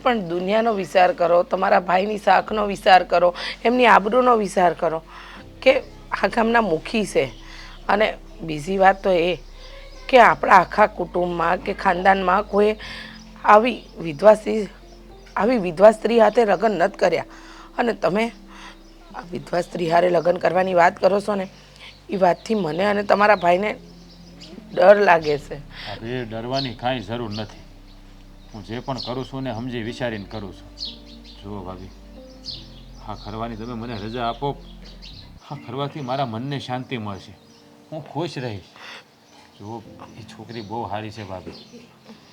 પણ દુનિયાનો વિચાર કરો, તમારા ભાઈની શાખનો વિચાર કરો, એમની આબરૂનો વિચાર કરો કે આ ગામના મુખી છે. અને બીજી વાત તો એ કે આપણા આખા કુટુંબમાં કે ખાનદાનમાં કોઈ આવી વિધવા સ્ત્રી હાથે લગ્ન નથી કર્યા. અને તમે આ વિધવા સ્ત્રી હારે લગ્ન કરવાની વાત કરો છો ને, એ વાતથી મને અને તમારા ભાઈને ડર લાગે છે. ભાભી, ડરવાની કાંઈ જરૂર નથી. હું જે પણ કરું છું ને સમજી વિચારીને કરું છું. જુઓ ભાભી, હા કરવાની તમે મને રજા આપો. હા કરવાથી મારા મનને શાંતિ મળશે, હું ખુશ રહીશ. જુઓ, એ છોકરી બહુ સારી છે ભાભી,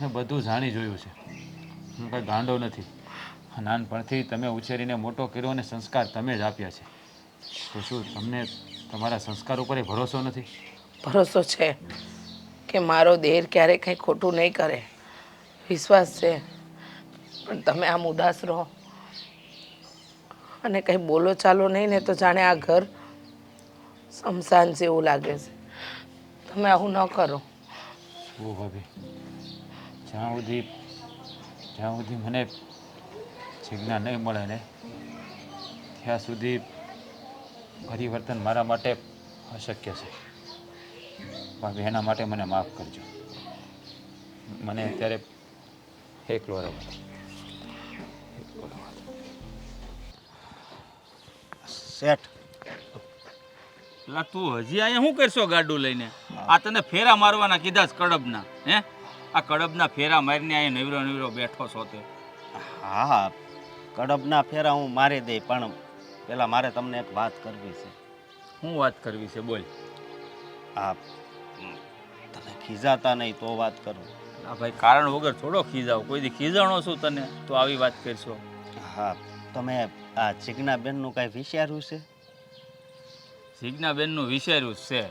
મેં બધું જાણી જોયું છે. હું કંઈ ગાંડો નથી. નાનપણથી તમે ઉછેરીને મોટો કર્યો અને સંસ્કાર તમે જ આપ્યા છે. તો શું તમને તમારા સંસ્કાર ઉપર એ ભરોસો નથી? ભરોસો છે કે મારો દેર ક્યારેય કંઈ ખોટું નહીં કરે, વિશ્વાસ છે. પણ તમે આમ ઉદાસ રહો અને કંઈ બોલો ચાલો નહીં ને તો જાણે આ ઘર શમશાન જેવું લાગે છે. તમે આવું ન કરો. ઓ ભાભી, જ્યાં સુધી મને જીજ્ઞા નહીં મળે ને ત્યાં સુધી પરિવર્તન મારા માટે અશક્ય છે. ભાભી, એના માટે મને માફ કરજો. મને અત્યારે એકલો રહેવા દો. શેઠ, એટલે તું હજી અહીંયા શું કરશો ગાડું લઈને? આ તને ફેરા મારવાના કીધા છે કડબના, હે? આ કડબના ફેરા મારીને અહીંયા નવરો બેઠો છો તે? હા, કડબના ફેરા હું મારી દઈ, પણ પેલા મારે તમને એક વાત કરવી છે. શું વાત કરવી છે? બોલ. હા, તમે ખીજાતા નહીં તો વાત કરું. આ ભાઈ, કારણ વગર થોડો ખીજાવ. કોઈ દી ખીજાણો છું તને તો આવી વાત કરશો? હા, તમે આ જીજ્ઞાબેનનું કાંઈ વિચાર્યું છે? જીજ્ઞાબેનનું વિચાર્યું છે.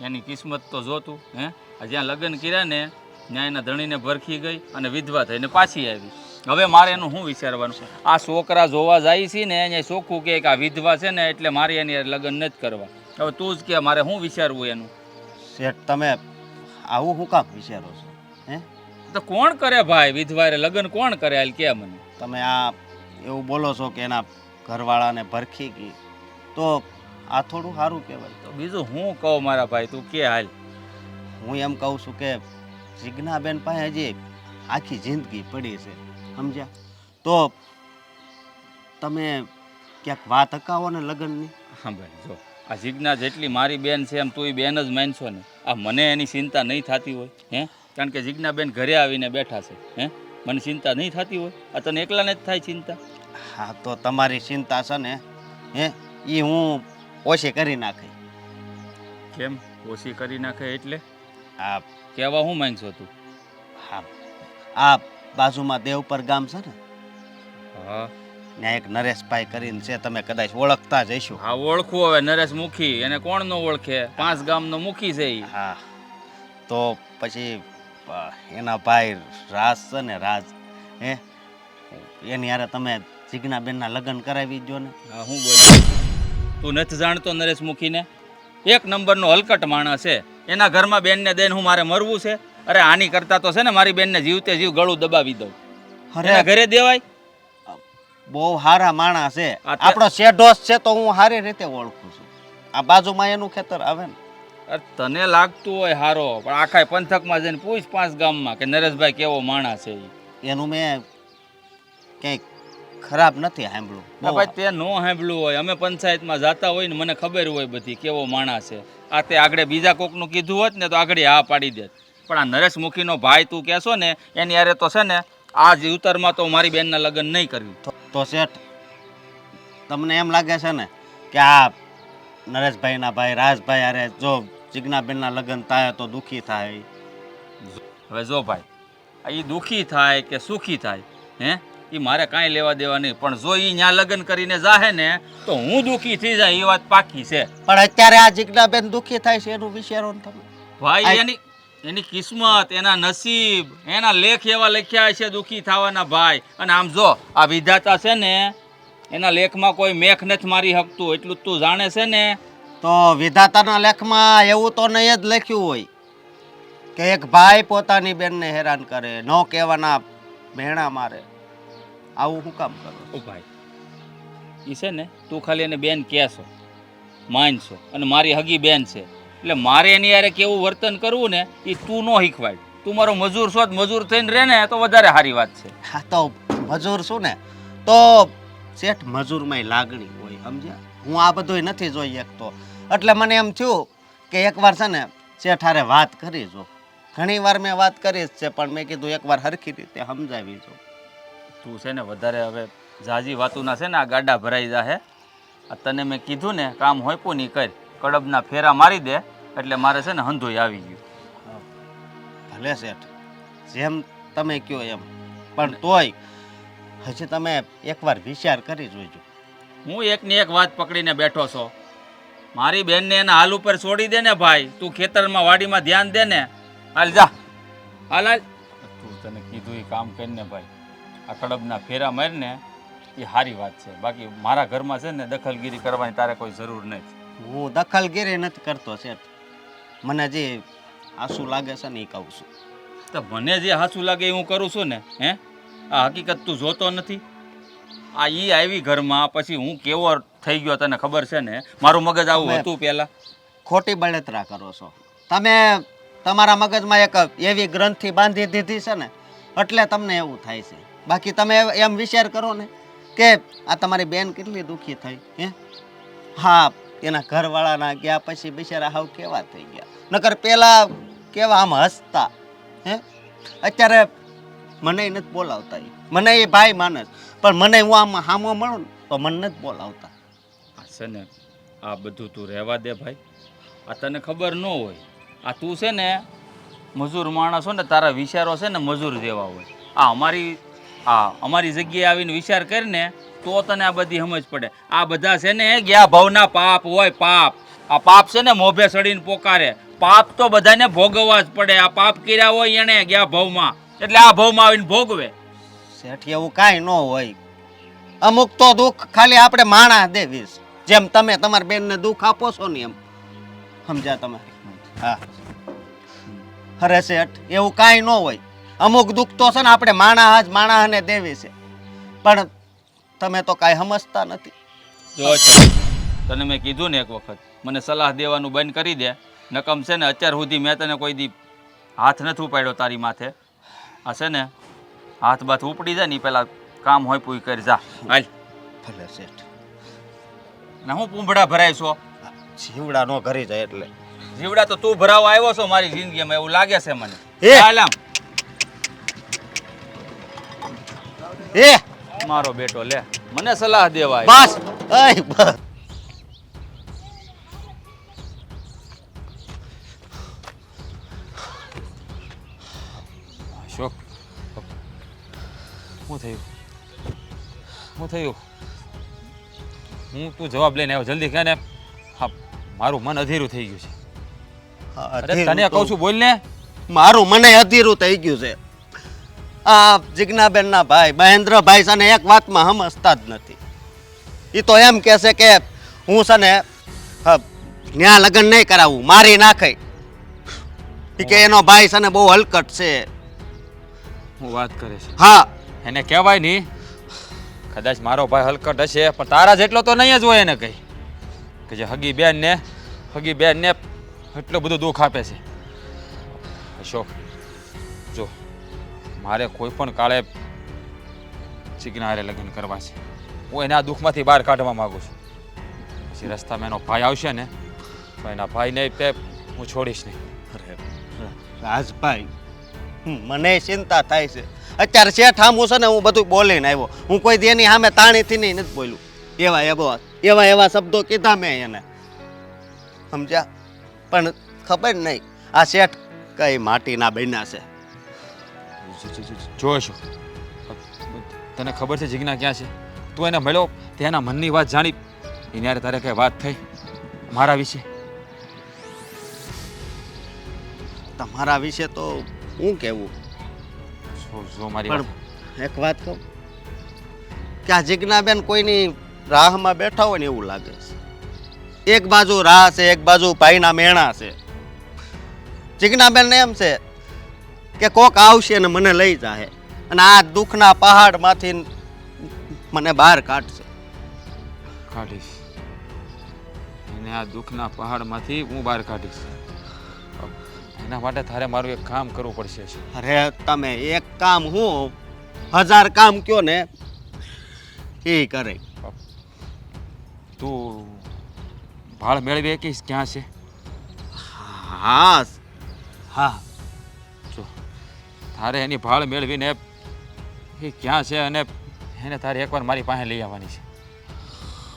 એની કિસ્મત તો જોતું, હે? આ જ્યાં લગ્ન કર્યા ને ત્યાં એના ધણીને ભરખી ગઈ અને વિધવા થઈને પાછી આવી. હવે મારે એનું શું વિચારવાનું? આ છોકરા જોવા જાય છે ને અહીંયા ચોખ્ખું કે આ વિધવા છે ને એટલે મારે એની લગ્ન નથી કરવા. હવે તું જ કે મારે શું વિચારવું એનું? શેઠ, તમે આવું શું કામ વિચારો છો? હે, તો કોણ કરે ભાઈ વિધવારે લગ્ન કોણ કરે હાલ કે મને તમે આ એવું બોલો છો કે એના ઘરવાળાને ભરખી ગઈ, તો આ થોડું સારું કહેવાય. તો બીજું હું કહું મારા ભાઈ તું કે હાલ. હું એમ કહું છું કે જીજ્ઞાબેન પાસે હજી આખી જિંદગી પડી છે, સમજ્યા? તો તમે ક્યાંક વાત અકાવો ને લગ્નની. હા ભાઈ જો આ જીજ્ઞા જેટલી મારી બેન છે એમ તું બેન જ માનશો ને. આ મને એની ચિંતા નહીં થતી હોય હે? કારણ કે જીજ્ઞાબેન ઘરે આવીને બેઠા છે હે, મને ચિંતા નહીં થતી હોય? આ તને એકલાને જ થાય ચિંતા? હા, તો તમારી ચિંતા છે ને હે, એ હું ઓછી કરી નાખી. કેમ ઓછી કરી નાખે એટલે હા કહેવા હું માંગશો તું? હા, આ બાજુમાં દેવપર ગામ છે ને, હા ત્યાં એક નરેશભાઈ કરીને છે, તમે કદાચ ઓળખતા જ હશો. હા ઓળખું. હવે નરેશ મુખી એને કોણ નો ઓળખે? 5 ગામનો મુખી છે ઈ. હા, તો પછી એના ભાઈ રાજ છે ને, રાજ હે, એની યારે તમે જીજ્ઞાબેનના લગ્ન કરાવી દો ને. હા હું બોલ, તું નથી જાણતો નરેશ મુખીને? 1 નંબરનો હલકટ માણસ છે. એના ઘરમાં બેનને દઈને હું મારે મરવું છે? અરે આની કરતા તો છે ને મારી બેનને જીવતે જીવ ગળું દબાવી દઉં. એના ઘરે દેવાય? બહુ સારા માણસ છે, આ તે- આપણો શેઢોસ છે, તો હું સારી રીતે ઓળખું છું. આ બાજુમાં એનું ખેતર આવે ને. અરે તને લાગતું હોય હારો, પણ આખા પંથકમાં જઈને પૂછ 5 ગામમાં કે નરેશભાઈ કેવો માણસ છે ઈ. એનું મેં કંઈક ખરાબ નથી સાંભળ્યું. ના ભાઈ તે નો સાંભળ્યું હોય. અમે પંચાયતમાં જાતા હોય ને મને ખબર હોય બધી કેવો માણસ છે. આ તે આગળ બીજા કોકનું કીધું હોત ને તો આગળ હા પાડી દેત. પણ આ નરેશ મુખીનો ભાઈ તું કહેશો ને એની યારે તો છે ને આ જીવતરમાં તો મારી બેનના લગ્ન નહીં કરવી. તો શેઠ, તમને એમ લાગે છે ને કે આ નરેશભાઈના ભાઈ રાજભાઈ અરે જો જીજ્ઞાબેનના લગ્ન થાય તો દુઃખી થાય? હવે જો ભાઈ એ દુઃખી થાય કે સુખી થાય હે એ મારે કાંઈ લેવા દેવા નહીં, પણ જો એ ન્યા લગ્ન કરીને જાહે ને તો હું દુઃખી થઈ જાય એ વાત પાકી છે. પણ અત્યારે આ જીજ્ઞાબેન દુઃખી થાય છે એનું વિચારો ને તમે. ભાઈ એની કિસ્મત, એના નસીબ, એના લેખ એવા લખ્યા છે દુઃખી થવાના ભાઈ. અને આમ જો આ વિધાતા છે ને એના લેખમાં કોઈ મેખ નથી મારી શકતું, એટલું તું જાણે છે ને. તો વિધાતાના લેખમાં એવું તો નહીં જ લખ્યું હોય કે એક ભાઈ પોતાની બેનને હેરાન કરે, ન કહેવાના ભેણા મારે. આવું શું કામ કરો? ઓ ભાઈ એ છે ને તું ખાલી એને બેન કહેશો, માનશો, અને મારી હગી બેન છે એટલે મારે એની યારે કેવું વર્તન કરવું ને એ તું ન શીખવાય. તું મારો મજૂર છો, મજૂર થઈને રહે ને તો વધારે સારી વાત છે. હા, તો મજૂર છું ને, તો શેઠ મજૂરમાં લાગણી હોય, સમજ્યા? હું આ બધું નથી જોઈ શકતો, એટલે મને એમ થયું કે એકવાર છે ને શેઠ હારે વાત કરી જો. ઘણી વાર મેં વાત કરી જ છે, પણ મેં કીધું એકવાર હરખી રીતે સમજાવી જો. તું છે ને વધારે હવે જાજી વાતુના છે ને આ ગાડા ભરાઈ જાહે. આ તને મેં કીધું ને કામ હોયપું નહીં કર, કડબના ફેરા મારી દે એટલે મારે છે ને હંધોય આવી ગયું. ભલે શેઠ, જેમ તમે કહો એમ, પણ તોય હજી તમે એકવાર વિચાર કરી જોઈજો. હું એકની એક વાત પકડીને બેઠો છો. મારી બેનને એના હાલ ઉપર છોડી દે ને ભાઈ. તું ખેતરમાં વાડીમાં ધ્યાન દે ને. હાલ જા, હાલ હાલ. તું તને કીધું એ કામ કરીને ભાઈ આ કડબના ફેરા મારીને એ સારી વાત છે. બાકી મારા ઘરમાં છે ને દખલગીરી કરવાની તારે કોઈ જરૂર નથી. હું દખલગીરી નથી કરતો શેઠ, મને જે આંસુ લાગે છે ને એ કહું છું. તો મને જે હાચું લાગે એ હું કરું છું ને. હે આ હકીકત તું જોતો નથી? આ ઈ આવી ઘરમાં પછી હું કેવો થઈ ગયો તને ખબર છે ને? મારું મગજ આવું હતું પહેલા. ખોટી બળતરા કરો છો તમે. તમારા મગજમાં એક એવી ગ્રંથિ બાંધી દીધી છે ને એટલે તમને એવું થાય છે. બાકી તમે એમ વિચાર કરો ને કે આ તમારી બેન કેટલી દુઃખી થઈ હે. હા, એના ઘરવાળાના ગયા પછી બિચારા હાવ કેવા થઈ ગયા, નકર પેલા કેવા આમ હસતા હે. અત્યારે મને નથી બોલાવતા, મને એ ભાઈ માને, પણ મને હું આમ હામો મળું ને તો મને નથી બોલાવતા. આ છે ને આ બધું તું રહેવા દે ભાઈ. આ તને ખબર ન હોય. આ તું છે ને મજૂર માણસ હો ને, તારા વિચારો છે ને મજૂર જેવા હોય. આ અમારી જગ્યાએ આવીને વિચાર કરીને તો તને આ બધી સમજ પડે. આ બધા છે ને ગયા ભાવના પાપ હોય. પાપ, આ પાપ છે ને મોભે સડીને પોકારે. પાપ તો બધાને ભોગવવા જ પડે. આ પાપ કર્યા હોય એને ગયા ભાવમાં, એટલે આ ભાવમાં આવીને ભોગવે. શેઠ, એવું કાંઈ ન હોય. અમુક તો દુઃખ ખાલી આપણે માણા દેવીશ, જેમ તમે તમારી બેનને દુઃખ આપો છો ને એમ. સમજ્યા તમે? હા. અરે શેઠ, એવું કાંઈ ન હોય. અમુક દુઃખ તો છે ને આપણે માણાને દેવી છે, પણ તમે તો કાંઈ સમજતા નથી. જો છે તને મેં કીધું ને એક વખત મને સલાહ દેવાનું બંધ કરી દે. નકમ છે ને અત્યાર સુધી મેં તને કોઈ દી હાથ નથી ઉપાડ્યો તારી માથે. આ છે ને હાથ બાથ ઉપડી જાય ને પેલા કામ હોય પૂરી કરી જા હાલ. ભલે શેઠ, ને હું પૂંભડા ભરાય છો? જીવડા નો ઘરી જાય એટલે. જીવડા તો તું ભરાવા આવ્યો છો મારી જિંદગીમાં એવું લાગે છે મને. એ! હાલ આમ. એ મારો બેટો લે મને સલાહ દેવા આવ્યો. બસ, અય બસ. અશોક, શું થયું? શું થયું? હું તું જવાબ લઈને આવ્યો, જલ્દી કહે ને. હા, મારું મન અધીરું થઈ ગયું છે. અરે તને કહું છું, બોલ ને. મારું મને અધીરું થઈ ગયું છે. આ જિજ્ઞાબેન ના ભાઈ મહેન્દ્રભાઈ છે ને એક વાતમાં સમજતા જ નથી. એ તો એમ કહે છે કે હું છે ને ન્યા લગ્ન નહીં કરાવું, મારી નાખે. ઈ કે એનો ભાઈ છે ને બહુ હલકટ છે. હું વાત કરે છે હા, એને કહેવાય નહીં. કદાચ મારો ભાઈ હલકટ હશે પણ તારા જેટલો તો નહીં જ હોય. એને કહી કે જે હગી બેન ને એટલું બધું દુઃખ આપે છે. અશોક જો, મારે કોઈ પણ કાળે ચિકના હારે લગ્ન કરવા છે. હું એના દુઃખમાંથી બહાર કાઢવા માંગુ છું. પછી રસ્તામાં એનો ભાઈ આવશે ને તો એના ભાઈને તે હું છોડીશ નહીં. અરે રાજભાઈ, મને ચિંતા થાય છે. અત્યારે શેઠ આમું છે ને હું બધું બોલીને આવ્યો. હું કોઈ દેની સામે તાણીથી નહીં નથી બોલ્યું. એવા શબ્દો કીધા મેં એને, સમજ્યા? પણ ખબર નહીં આ શેઠ કઈ માટીના બન્યા છે. જો અશોક, તને ખબર છે જિજ્ઞા ક્યાં છે? તું એને મળ્યો તેના મનની વાત જાણી, એની યારે તારે કઈ વાત થઈ મારા વિશે? તમારા વિશે તો હું કેવું, જો મારી પણ એક વાત કહું કે આ જિજ્ઞાબેન કોઈની રાહમાં બેઠા હોય ને એવું લાગે છે. એક બાજુ રાહ છે, એક બાજુ ભાઈના મેણા છે. જિજ્ઞાબેન ને એમ છે કે કોક આવશે ને મને લઈ જાય અને આ દુઃખના પહાડમાંથી મને બહાર કાઢશે. કાઢીશ એને આ દુઃખના પહાડમાંથી હું બહાર કાઢીશ. એના માટે તારે મારું એક કામ કરવું પડશે. અરે તમે એક કામ હું 1000 કામ કયો ને એ કરે. તું ભાળ મેળવી કહીશ ક્યાં છે? હા હા, જો તારે એની ભાળ મેળવીને એ ક્યાં છે અને એને તારે એકવાર મારી પાસે લઈ આવવાની છે.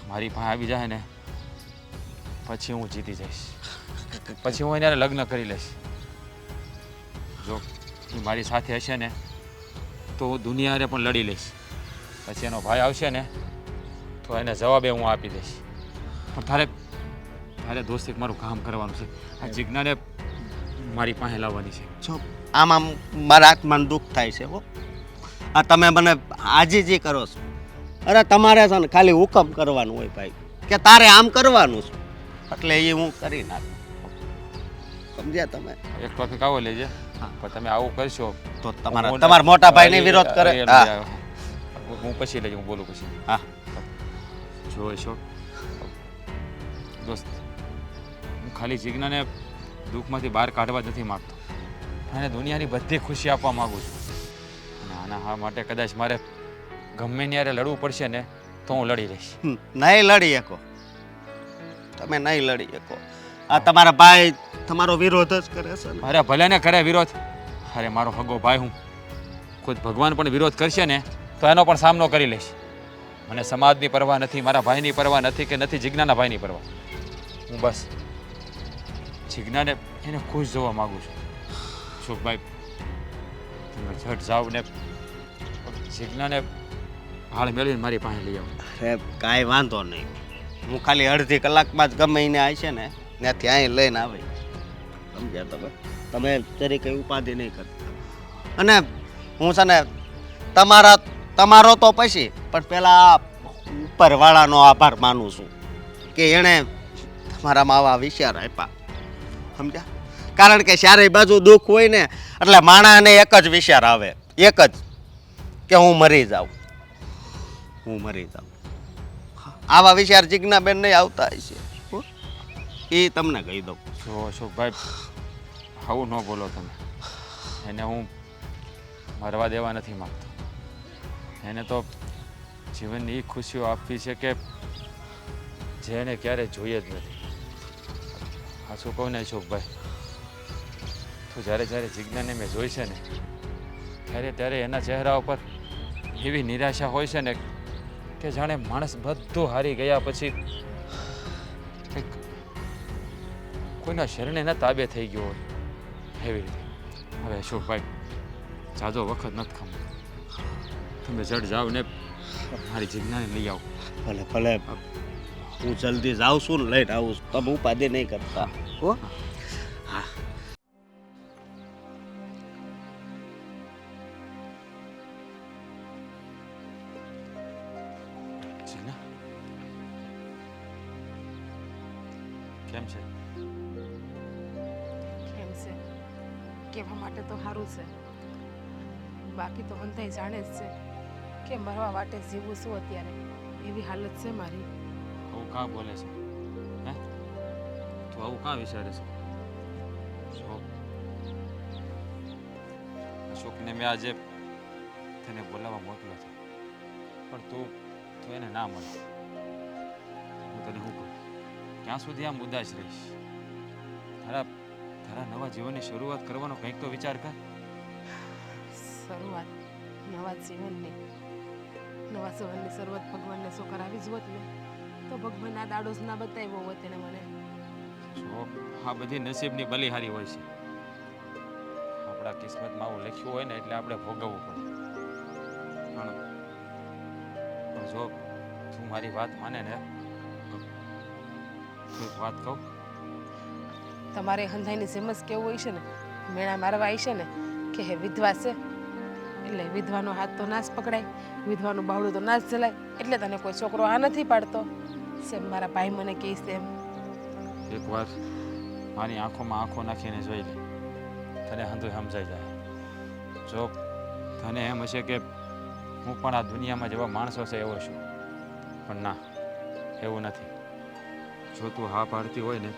મારી પાસે આવી જાય ને પછી હું જીતી જઈશ. પછી હું એને લગ્ન કરી લઈશ. જો એ મારી સાથે હશે ને તો હું દુનિયાને પણ લડી લઈશ. પછી એનો ભાઈ આવશે ને તો એને જવાબે હું આપી દઈશ. પણ તારે દોસ્ત એક મારું કામ કરવાનું છે. આ જિજ્ઞાને મારી પાસે લાવવાની છે. જો આમાં મારા આત્માને દુઃખ થાય છે. હો, આ તમે મને આજીજી કરો છો. અરે તમારે છે ને ખાલી હુકમ કરવાનું હોય ભાઈ કે તારે આમ કરવાનું છે એટલે એ હું કરી નાખું. સમજ્યા તમે? એક ટોપિક આવો લેજે. પણ તમે આવું કરશો તો તમારા મોટા ભાઈને વિરોધ કરે. હા, હું પછી લેજે, હું બોલું પછી. હા, જો અશોક દોસ્ત, હું ખાલી જિજ્ઞાને દુઃખમાંથી બહાર કાઢવા જ નથી માગતો, અને દુનિયાની બધી ખુશી આપવા માગું છું. અને આના હા માટે કદાચ મારે ગમે ત્યારે લડવું પડશે ને તો હું લડી લઈશ. નહીં લડી શકો તમે, નહીં લડી શકો. આ તમારા ભાઈ તમારો વિરોધ જ કરે છે ને. અરે ભલે ને કરે વિરોધ. અરે મારો હગો ભાઈ, હું ખુદ ભગવાન પણ વિરોધ કરશે ને તો એનો પણ સામનો કરી લઈશ. મને સમાજની પરવા નથી, મારા ભાઈની પરવા નથી, કે નથી જિજ્ઞાના ભાઈની પરવા. હું બસ જિજ્ઞાને એને ખુશ જોવા માગું છું. અશોકભાઈ, તમે ઝટ જાઓ ને જિજ્ઞાને હાલ મેળવીને મારી પાસે લઈ આવો. અરે કાંઈ વાંધો નહીં, હું ખાલી અડધી કલાકમાં જ ગમે એને આવી છે ને ત્યાંથી અહીં લઈને આવે. સમજ્યા તમે? તમે જરી કંઈ ઉપાધિ નહીં કરતા. અને હું છે ને તમારો તો પછી પણ પેલા ઉપરવાળાનો આભાર માનું છું કે એણે તમારામાં આવા વિચાર આપ્યા. સમજ્યા? કારણ કે ચારેય બાજુ દુઃખ હોય ને એટલે માણાને એક જ વિચાર આવે, એક જ, કે હું મરી જાઉં, હું મરી જાઉં. આવા વિચાર જિજ્ઞાબેન નહીં આવતા હશે, એ તમને કહી દઉં. જો અશોકભાઈ, આવું ન બોલો તમે. એને હું મરવા દેવા નથી માગતો. એને તો જીવનની એ ખુશીઓ આપવી છે કે જે એને ક્યારેય જોઈએ જ નથી. આ શું કહું ને અશોકભાઈ, તો જ્યારે જ્યારે જિજ્ઞાને મેં જોઈ છે ને ત્યારે ત્યારે એના ચહેરા ઉપર એવી નિરાશા હોય છે ને કે જાણે માણસ બધું હારી ગયા પછી કંઈક કોઈના શરણે એના તાબે થઈ ગયો હોય એવી રીતે. હવે અશોકભાઈ, જાજો વખત નથી ખમતો. તમે જડ જાઓ ને મારી જિજ્ઞાને લઈ આવો. ભલે ભલે, હું જલ્દી જાઉં છું ને લઈને આવું છું, તમે ઉપાધિ નહીં કરતા હો. હા જિજ્ઞા કેમ છે? કેમ છે કહેવા માટે તો સારું છે, બાકી તો હંધાઈ જાણે જ છે કે મરવા વાટે જીવું છું અત્યારે, એવી હાલત છે મારી. આવું કાં બોલે છે? હે, તું આવું કાં વિચારે છે? અશોકને મેં આજે તને બોલાવવા મોકલ્યો છે, પણ તું એને ના મળે. હું તને શું કહું, ક્યાં સુધી આમ ઉદાસ રહીશ? તારા નવા જીવનની શરૂઆત કરવાનો કંઈક તો વિચાર કર. શરૂઆત નવા જીવનની શરૂઆત ભગવાનને શું કરાવી જ હોત ને તો ભગવાન આ દાડો જ ના બતાવ્યો હોત એને મને. જો આ બધી નસીબની બલિહારી હોય છે. આપણા કિસ્મતમાં આવું લખ્યું હોય ને એટલે આપણે ભોગવવું પડે. પણ જો તું મારી વાત માને ને તો એક વાત કહું. તમારે હંધાઈની જેમ જ કેવું હોય છે ને, મેળા મારવા આવી છે ને કે હે વિધવા છે એટલે વિધવાનો હાથ તો ના જ પકડાય, વિધવાનું બાવડું તો ના જ જલાય, એટલે તને કોઈ છોકરો આ નથી પાડતો. સેમ મારા ભાઈ મને કહે છે એમ. એકવાર મારી આંખોમાં આંખો નાખીને જોઈ લે, તને હંધું સમજાઈ જાય. જો તને એમ હશે કે હું પણ આ દુનિયામાં જેવા માણસો છે એવો છું, પણ ના, એવું નથી. જો તું હા પાડતી હોય ને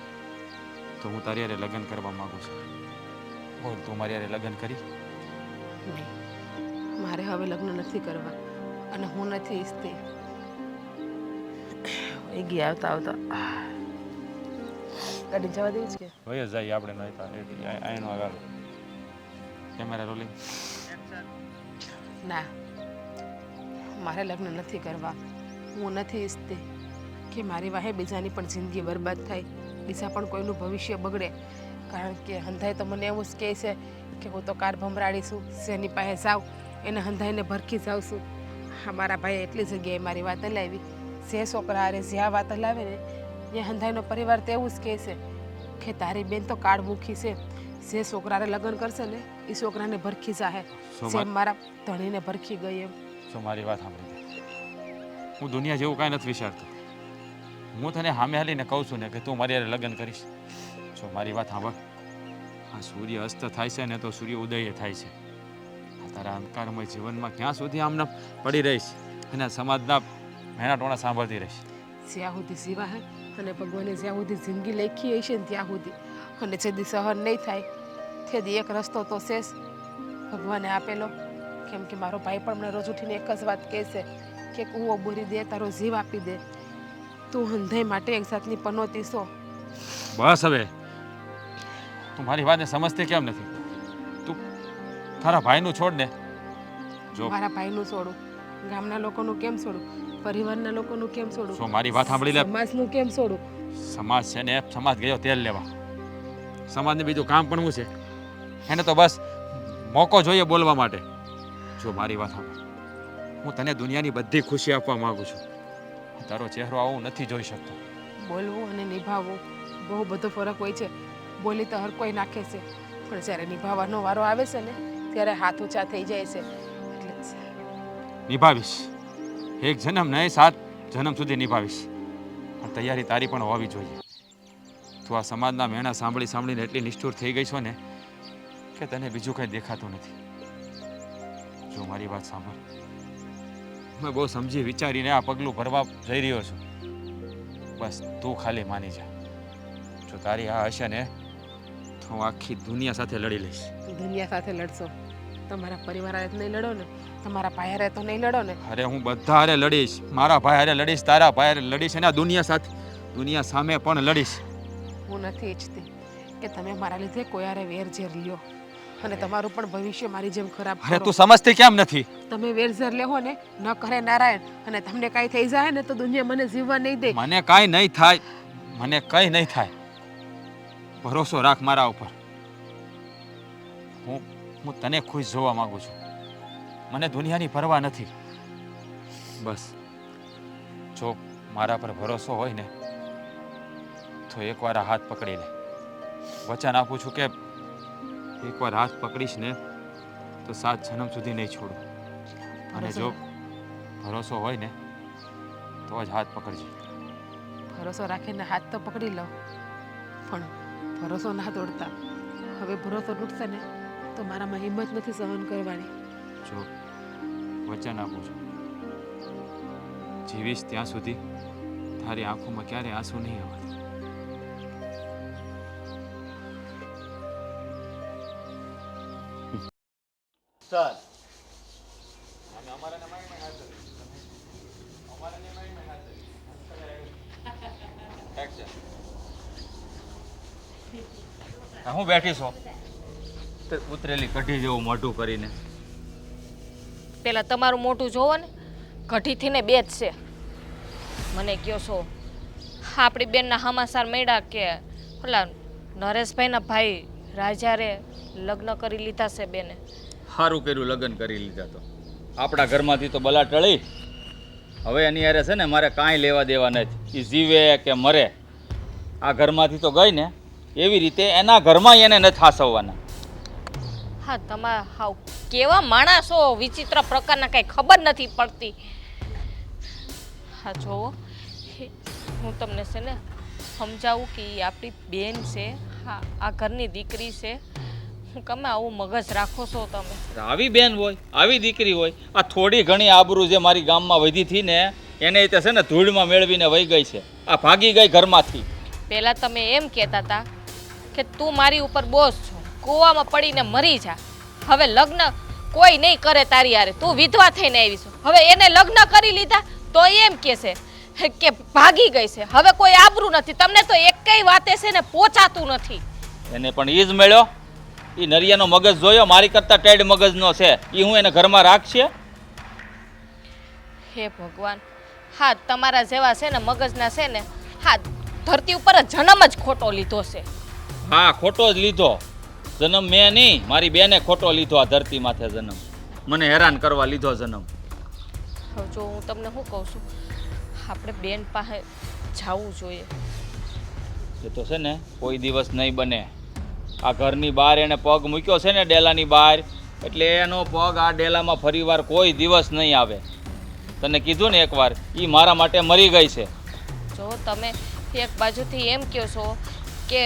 તો હું તારી હારે લગ્ન કરવા માગું છું. બોલ, તું મારી હારે લગ્ન કરી? નહીં, મારે હવે લગ્ન નથી કરવા અને હું નથી ઈચ્છતી. એ ગયા આવતા આવતા ગાડી જવા દેવી જ કે હોય જ જાય આપણે એનો આગળ કેમેરા રોલિંગ. ના, મારે લગ્ન નથી કરવા. હું નથી ઈચ્છતી કે મારી વાહે બીજાની પણ જિંદગી બરબાદ થાય, બીજા પણ કોઈનું ભવિષ્ય બગડે. કારણ કે હંધાઈ તો મને એવું જ કહે છે કે હું તો કાર ભમરાડીશું, શેની પાસે જાઉં એને હંધાઈને ભરખી જાઉં છું. હા, મારા ભાઈએ એટલી જગ્યાએ મારી વાત હલાવી, જે છોકરા હારે જ્યાં વાત હલાવે ને એ હંધાઈનો પરિવાર તો એવું જ કહે છે કે તારી બેન તો કાળમુખી છે, જે છોકરાને લગ્ન કરશે ને એ છોકરાને ભરખી જાહે, જેમ મારા ધણીને ભરખી ગઈ એમ. શું મારી વાત સાંભળી દે? હું દુનિયા જેવું કાંઈ નથી વિચારતો. હું તને સામે હાલીને કહું છું ને કે તું મારી હારે લગ્ન કરીશ. જો મારી વાત સાંભળ, આ સૂર્ય અસ્ત થાય છે ને તો સૂર્ય ઉદય થાય છે. આ તારા અંધકારમય જીવનમાં ક્યાં સુધી આમને પડી રહીશ અને સમાજના મહેણાટોણા સાંભળતી રહીશ? જ્યાં સુધી જીવા હે અને ભગવાને જ્યાં સુધી જિંદગી લખી હશે ને ત્યાં સુધી, અને જેથી સહન નહીં થાય તેથી એક રસ્તો તો છે જ ભગવાને આપેલો. કેમ કે મારો ભાઈ પણ મને રોજ ઉઠીને એક જ વાત કહે છે કે કૂવો બોરી દે, તારો જીવ આપી દે. તું હંધાઈ માટે એક જાતની પનોતી છો. બસ હવે તું મારી વાતને સમજતી કેમ નથી? તું તારા ભાઈનું છોડ ને. જો મારા ભાઈનું છોડું, ગામના લોકોનું કેમ છોડું, પરિવારના લોકોનું કેમ છોડું, જો મારી વાત સાંભળી લે. સમાજનું કેમ છોડું? સમાજ છે ને, સમાજ ગયો તેલ લેવા. સમાજને બીજું કામ પણ શું છે? એને તો બસ મોકો જોઈએ બોલવા માટે. જો મારી વાત સાંભળ, હું તને દુનિયાની બધી ખુશી આપવા માંગુ છું. તારો ચહેરો આવો નથી જોઈ શકતો. બોલવું અને નિભાવવું બહુ બધો ફરક હોય છે. બોલી તો હર કોઈ નાખે છે, પણ જ્યારે નિભાવવાનો વારો આવે છે ને ત્યારે હાથ ઊંચા થઈ જાય છે. એટલે નિભાવીશ, એક જન્મ નહીં 7 જન્મ સુધી નિભાવીશ. પણ તૈયારી તારી પણ હોવી જોઈએ. તું આ સમાજના મેણા સાંભળીને એટલી નિષ્ઠુર થઈ ગઈ છો ને કે તને બીજું કંઈ દેખાતું નથી. જો મારી વાત સાંભળ, મેં બહુ સમજી વિચારીને આ પગલું ભરવા જઈ રહ્યો છું. બસ તું ખાલી માની જા. જો તારી આ હશે ને તો હું આખી દુનિયા સાથે લડી લઈશ. દુનિયા સાથે લડશો, તમારા પરિવાર હારે નહીં લડો ને, તમારા ભાઈ હારે તો નહીં લડો ને. અરે હું બધા હારે લડીશ, મારા ભાઈ હારે લડીશ, તારા ભાઈ હારે લડીશ અને આ દુનિયા સાથે, દુનિયા સામે પણ લડીશ. હું નથી ઈચ્છતી કે તમે મારા લીધે કોઈ હારે વેરઝેર લ્યો અને તમારું પણ ભવિષ્ય મારી જેમ ખરાબ અરે કરો. તું સમજતી કેમ નથી? તમે વેરઝેર લેવો ને, ન કરે નારાયણ, અને તમને કાંઈ થઈ જાય ને તો દુનિયા મને જીવવા નહીં દે. મને કાંઈ નહીં થાય, મને કંઈ નહીં થાય. ભરોસો રાખ મારા ઉપર. હું તને ખુશ જોવા માંગુ છું. મને દુનિયાની પરવા નથી. બસ જો મારા પર ભરોસો હોય ને તો એકવાર આ હાથ પકડી લે. વચન આપું છું કે એકવાર હાથ પકડીશ ને તો 7 જન્મ સુધી નહીં છોડું. અને જો ભરોસો હોય ને તો જ હાથ પકડજે. ભરોસો રાખીને હાથ તો પકડી લો, પણ ભરોસો ના તોડતા. હવે ભરોસો તૂટશે ને તો મારામાં હિંમત નથી સહન કરવાની. જો વચન આપું છું, જીવીશ ત્યાં સુધી તારી આંખોમાં ક્યારે આંસુ નહીં આવે. સર હું બેઠી છો ઉતરેલી કઢી જેવું મોઢું કરીને? પેલા તમારું મોટું જોવો ને, કઢીથી ને બે જ છે. મને કયો છો આપણી બેનના હમાસાર મળ્યા કે ઓલા નરેશભાઈના ભાઈ રાજારે લગ્ન કરી લીધા છે બેને? સારું કર્યું લગ્ન કરી લીધા. તો આપણા ઘરમાંથી તો બલા ટળી. હવે એની યારે છે ને મારે કાંઈ લેવા દેવા નથી. એ જીવે કે મરે, આ ઘરમાંથી તો ગઈ ને એવી રીતે એના ઘરમાં એને નથી હાસવવાના. હા, તમારા હાવ કેવા માણસો, વિચિત્ર પ્રકારના, કાંઈ ખબર નથી પડતી. હા જોવો, હું તમને છે ને સમજાવું કે એ આપણી બેન છે. હા, આ ઘરની દીકરી છે. હું તમે આવું મગજ રાખો છો તમે? આવી બેન હોય, આવી દીકરી હોય, આ થોડી ઘણી આબરૂ જે મારી ગામમાં વધી હતી ને એને તે છે ને ધૂળમાં મેળવીને વહી ગઈ છે. આ ભાગી ગઈ ઘરમાંથી. પહેલાં તમે એમ કહેતા હતા કે તું મારી ઉપર બોસ છો, કૂવામાં પડીને મરી જા. હવે લગ્ન કોઈ નહીં કરે તારી હારે, તું વિધવા થઈને આવી છો. હવે એને લગ્ન કરી લીધા તો એમ કહેશે કે ભાગી ગઈ છે. હવે કોઈ આબરૂ નથી. તમને તો એકેય વાતે છે ને પહોંચાતું નથી. એને પણ ઈ જ મળ્યો. એ નરિયાનો મગજ જોયો, મારી કરતા ટેડ મગજનો છે. એ હું એને ઘરમાં રાખશે? હે ભગવાન, હા તમારા જેવા છે ને મગજના છે ને, હા ધરતી ઉપર જન્મ જ ખોટો લીધો છે. હા, ખોટો જ લીધો જન્મ. મેં નહીં, મારી બેને ખોટો લીધો આ ધરતી માથે જન્મ. મને હેરાન કરવા લીધો જન્મ. હવે જો હું તમને શું કહું છું, આપણે બેન પાસે જવું જોઈએ. એ તો છે ને કોઈ દિવસ નહીં બને. આ ઘરની બહાર એને પગ મૂક્યો છે ને ડેલાની બહાર, એટલે એનો પગ આ ડેલામાં ફરીવાર કોઈ દિવસ નહીં આવે. તને કીધું ને એકવાર, એ મારા માટે મરી ગઈ છે. જો તમે એક બાજુથી એમ કહો છો કે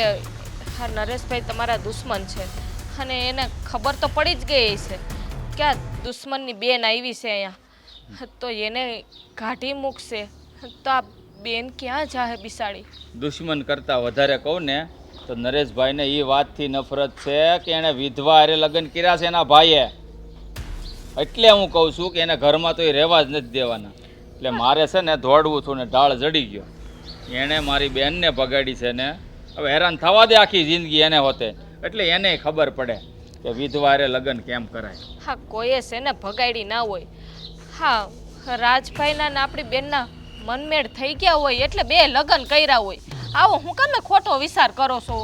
હા નરેશભાઈ તમારા દુશ્મન છે, અને એને ખબર તો પડી જ ગઈ છે કે આ દુશ્મનની બેન આવી છે અહીંયા, તો એને કાઢી મૂકશે તો આ બેન ક્યાં જાહે બિસાડી? દુશ્મન કરતાં વધારે કહું ને તો નરેશભાઈને એ વાતથી નફરત છે કે એણે વિધવા હારે લગ્ન કર્યા છે એના ભાઈએ. એટલે હું કહું છું કે એને ઘરમાં તો એ રહેવા જ નથી દેવાના. એટલે મારે છે ને દોડવું છું ને ઢાળ જડી ગયો. એણે મારી બેનને ભગાડી છે ને હવે હેરાન થવા દે આખી જિંદગી એને હોતે. એટલે એને ખબર પડે કે વિધવા હારે લગ્ન કેમ કરાય. હા કોઈએ છે ને ભગાડી ના હોય. હા રાજભાઈના ને આપણી બેનના મનમેળ થઈ ગયા હોય એટલે બે લગ્ન કર્યા હોય. આવો હું કામે ખોટો વિચાર કરો છો?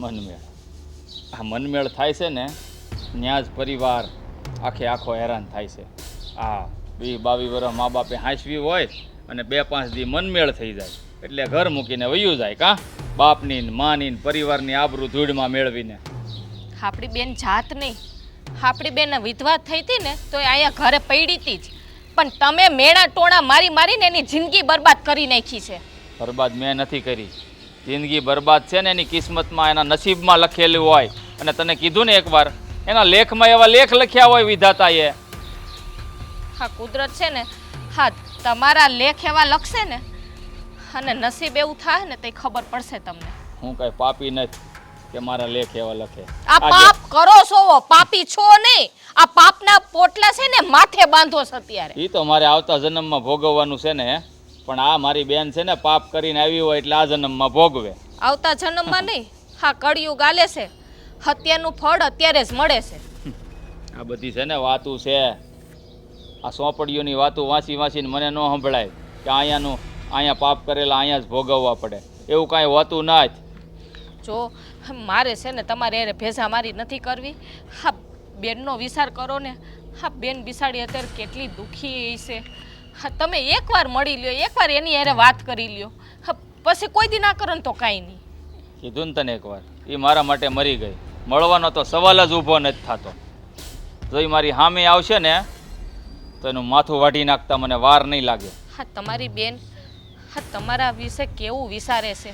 મનમેળ, આ મનમેળ થાય છે ને ત્યાં જ પરિવાર આખો હેરાન થાય છે. આ 20-22 વર્ષ મા બાપે હાંસવી હોય અને 2-5 દી મનમેળ થઈ જાય એટલે ઘર મૂકીને વયું જાય. કાં બાપની ને માની ને પરિવારની આબરૂ ધૂળમાં મેળવીને. આપણી બેન જાત નહીં, આપણી બેન વિધવા થઈ હતી ને તો એ અહીંયા ઘરે પડી હતી જ, પણ તમે મેણા ટોણા મારી મારીને એની જિંદગી બરબાદ કરી નાખી છે. બરબાદ મેં નથી કરી, જિંદગી બરબાદ છે ને એની કિસ્મતમાં એના નસીબમાં લખેલું હોય. અને તને કીધું ને એકવાર, એના લેખમાં એવા લેખ લખ્યા હોય વિધાતાએ. હા કુદરત છે ને, હા તમારા લેખ એવા લખશે ને અને નસીબ એવું થાય ને તો ખબર પડશે તમને. હું કઈ પાપી નથી કે મારા લેખ એવા લખે. આ પાપ કરો છો, પાપી છો નહીં. આ પાપના પોટલા છે ને માથે બાંધો છો અત્યારે. એ તો મારે આવતા જન્મમાં ભોગવવાનું છે ને, પણ આ મારી બેન છે ને પાપ કરીને આવી હોય એટલે આ જન્મમાં ભોગવે. આવતા જન્મમાં નહીં, હા કળિયુગ આલે છે. હત્યાનું ફળ અત્યારે જ મળે છે. આ બધી છે ને વાતું છે, આ સોંપડીઓની વાતું વાંચી વાંચીને મને ન સંભળાય કે અહીંયા પાપ કરેલા અહીંયા જ ભોગવવા પડે. એવું કાંઈ હોતું ના જ. જો મારે છે ને તમારે એને ભેજા મારી નથી કરવી. હા બેનનો વિચાર કરો ને. હા બેન બિસાડી અત્યારે કેટલી દુઃખી છે. હા તમે એકવાર મળી લ્યો, એકવાર એની હારે વાત કરી લ્યો. હા પછી કોઈ દી ના કરો ને તો કાંઈ નહીં. કીધું ને તને એકવાર, એ મારા માટે મરી ગઈ. મળવાનો તો સવાલ જ ઊભો નથી થતો. જો એ મારી સામે આવશે ને તો એનું માથું વાઢી નાખતા મને વાર નહીં લાગે. હા તમારી બેન હા તમારા વિશે કેવું વિચારે છે.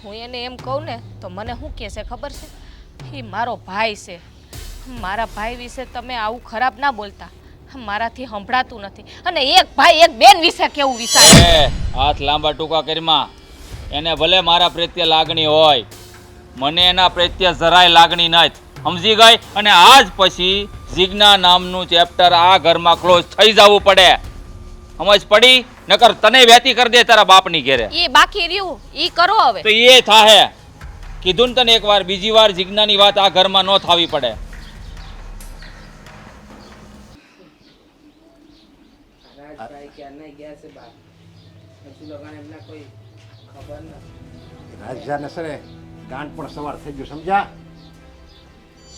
હું એને એમ કહું ને તો મને શું કહે છે ખબર છે? એ મારો ભાઈ છે. મારા ભાઈ વિશે તમે આવું ખરાબ ના બોલતા. મારાથી સંભળાતું નથી. અને એક ભાઈ એક બેન વિશે કેવું વિચારે. હાથ લાંબા ટૂંકા કરીમાં. એને ભલે મારા પ્રત્યે લાગણી હોય, મને એના પ્રત્યે જરાય લાગણી નથી. સમજી ગઈ? અને આજ પછી જીજ્ઞા નામનું ચેપ્ટર આ ઘરમાં ક્લોઝ થઈ જવું પડે. સમજ પડી? નકર તને વેતી કરી દે તારા બાપની ઘેરે. એ બાકી રહ્યું ઈ કરો હવે. તો એ થાહે. કીધું ને તને એકવાર, બીજી વાર જીજ્ઞાની વાત આ ઘરમાં ન થવી પડે. રાજભાઈ ક્યારના ગયા છે બહાર. હજુ લોકોને એમના કોઈ ખબર નથી. રાજાને છે ને ગાંઠ પણ સવાર થઈ ગયું, સમજ્યા?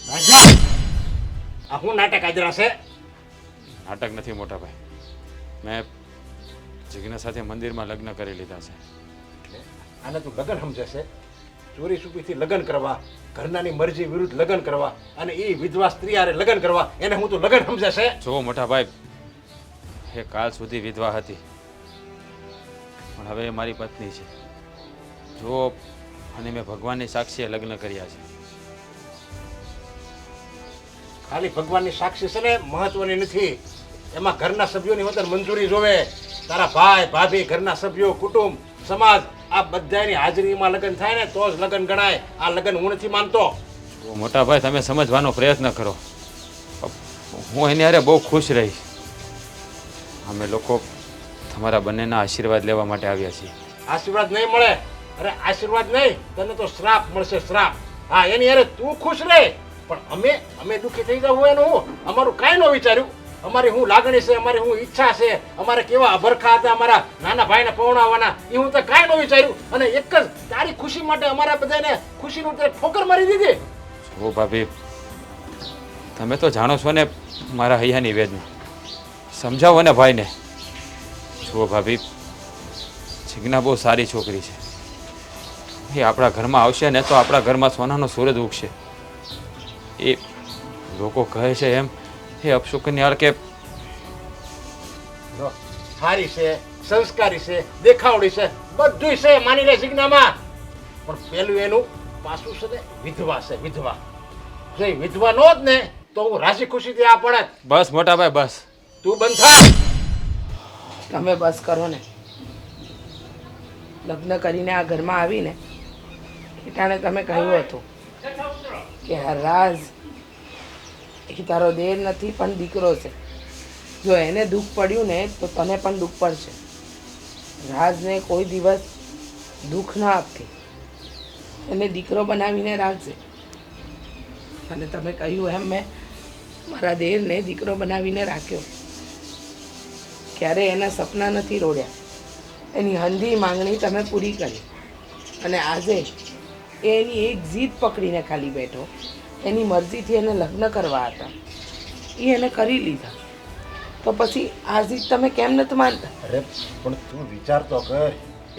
રાજા, આ હું નાટક આદરા છે? નાટક નથી મોટા ભાઈ, મેં જીજ્ઞા સાથે મંદિરમાં લગ્ન કરી લીધા છે. આને તું લગ્ન સમજે છે? ચોરી છુપીથી લગ્ન કરવા, ઘરનાની મરજી વિરુદ્ધ લગ્ન કરવા, અને એ વિધવા સ્ત્રી હારે લગ્ન કરવા, એને હું તું લગ્ન સમજે છે? જો મોટા ભાઈ, એ કાલ સુધી વિધવા હતી પણ હવે એ મારી પત્ની છે. જો અને મેં ભગવાનની સાક્ષીએ લગ્ન કર્યા છે. ખાલી ભગવાનની સાક્ષી છે ને મહત્વની નથી, એમાં ઘરના સભ્યોની વતન મંજૂરી જોવે. તારા ભાઈ ભાભી, ઘરના સભ્યો, કુટુંબ, સમાજ, આ બધાની હાજરીમાં લગ્ન થાય ને તો જ લગ્ન ગણાય. આ લગ્ન હું નથી માનતો. મોટા ભાઈ, તમે સમજવાનો પ્રયત્ન કરો. હું એની હારે બહુ ખુશ રહીશ. અમે લોકો તમારા બંનેના આશીર્વાદ લેવા માટે આવ્યા છીએ. આશીર્વાદ નહીં મળે. અરે આશીર્વાદ નહીં, તને તો શ્રાપ મળશે, શ્રાપ. હા, એની હારે તું ખુશ રહે, પણ અમે દુઃખી થઈ જવું એનું હું? અમારું કાંઈ ન વિચાર્યું. અમારી હું લાગણી છે, અમારી હું ઈચ્છા છે, અમારે કેવા અભરખા હતા અમારા નાના ભાઈને પૌણાવાના, એ હું તો કાંઈ ન વિચાર્યું. અને એક જ તારી ખુશી માટે અમારા બધાને ખુશીનું તે ઠોકર મારી દીધી. જો ભાભી, તમે તો જાણો છો ને મારા હૈયાની વેદના. સમજાવો ને ભાઈને. જુઓ ભાભી, જીજ્ઞા બહુ સારી છોકરી છે. એ આપણા ઘરમાં આવશે ને તો આપણા ઘરમાં સોનાનો સૂરજ ઉગશે. એ લોકો કહે છે એમ એ અપશુકનની અર્કે જો, સારી છે, સંસ્કારી છે, દેખાવડી છે, બધું છે, માની લે જીજ્ઞામાં. પણ પેલું એનું પાછું છે ને વિધવા છે, વિધવા. જો એ વિધવા નો જ ને તો હું રાજી ખુશીથી આ પડત. બસ મોટા ભાઈ, બસ. તું બંધ થા. તમે બસ કરો ને. લગ્ન કરીને આ ઘરમાં આવીને એટાણે તમે કહ્યું હતું કે આ રાજ એ તારો દેર નથી પણ દીકરો છે. જો એને દુઃખ પડ્યું ને તો તને પણ દુઃખ પડશે. રાજને કોઈ દિવસ દુઃખ ના આપતી, એને દીકરો બનાવીને રાખજે. અને તમે કહ્યું એમ મેં મારા દેરને દીકરો બનાવીને રાખ્યો. ક્યારે એના સપના નથી રોડ્યા. એની હંધી માંગણી તમે પૂરી કરી. અને આજે એ એની એક જીદ પકડીને ખાલી બેઠો. એની મરજીથી એને લગ્ન કરવા હતા, એ એને કરી લીધા. તો પછી આ જીદ તમે કેમ નથી માનતા? અરે પણ તું વિચાર તો કર,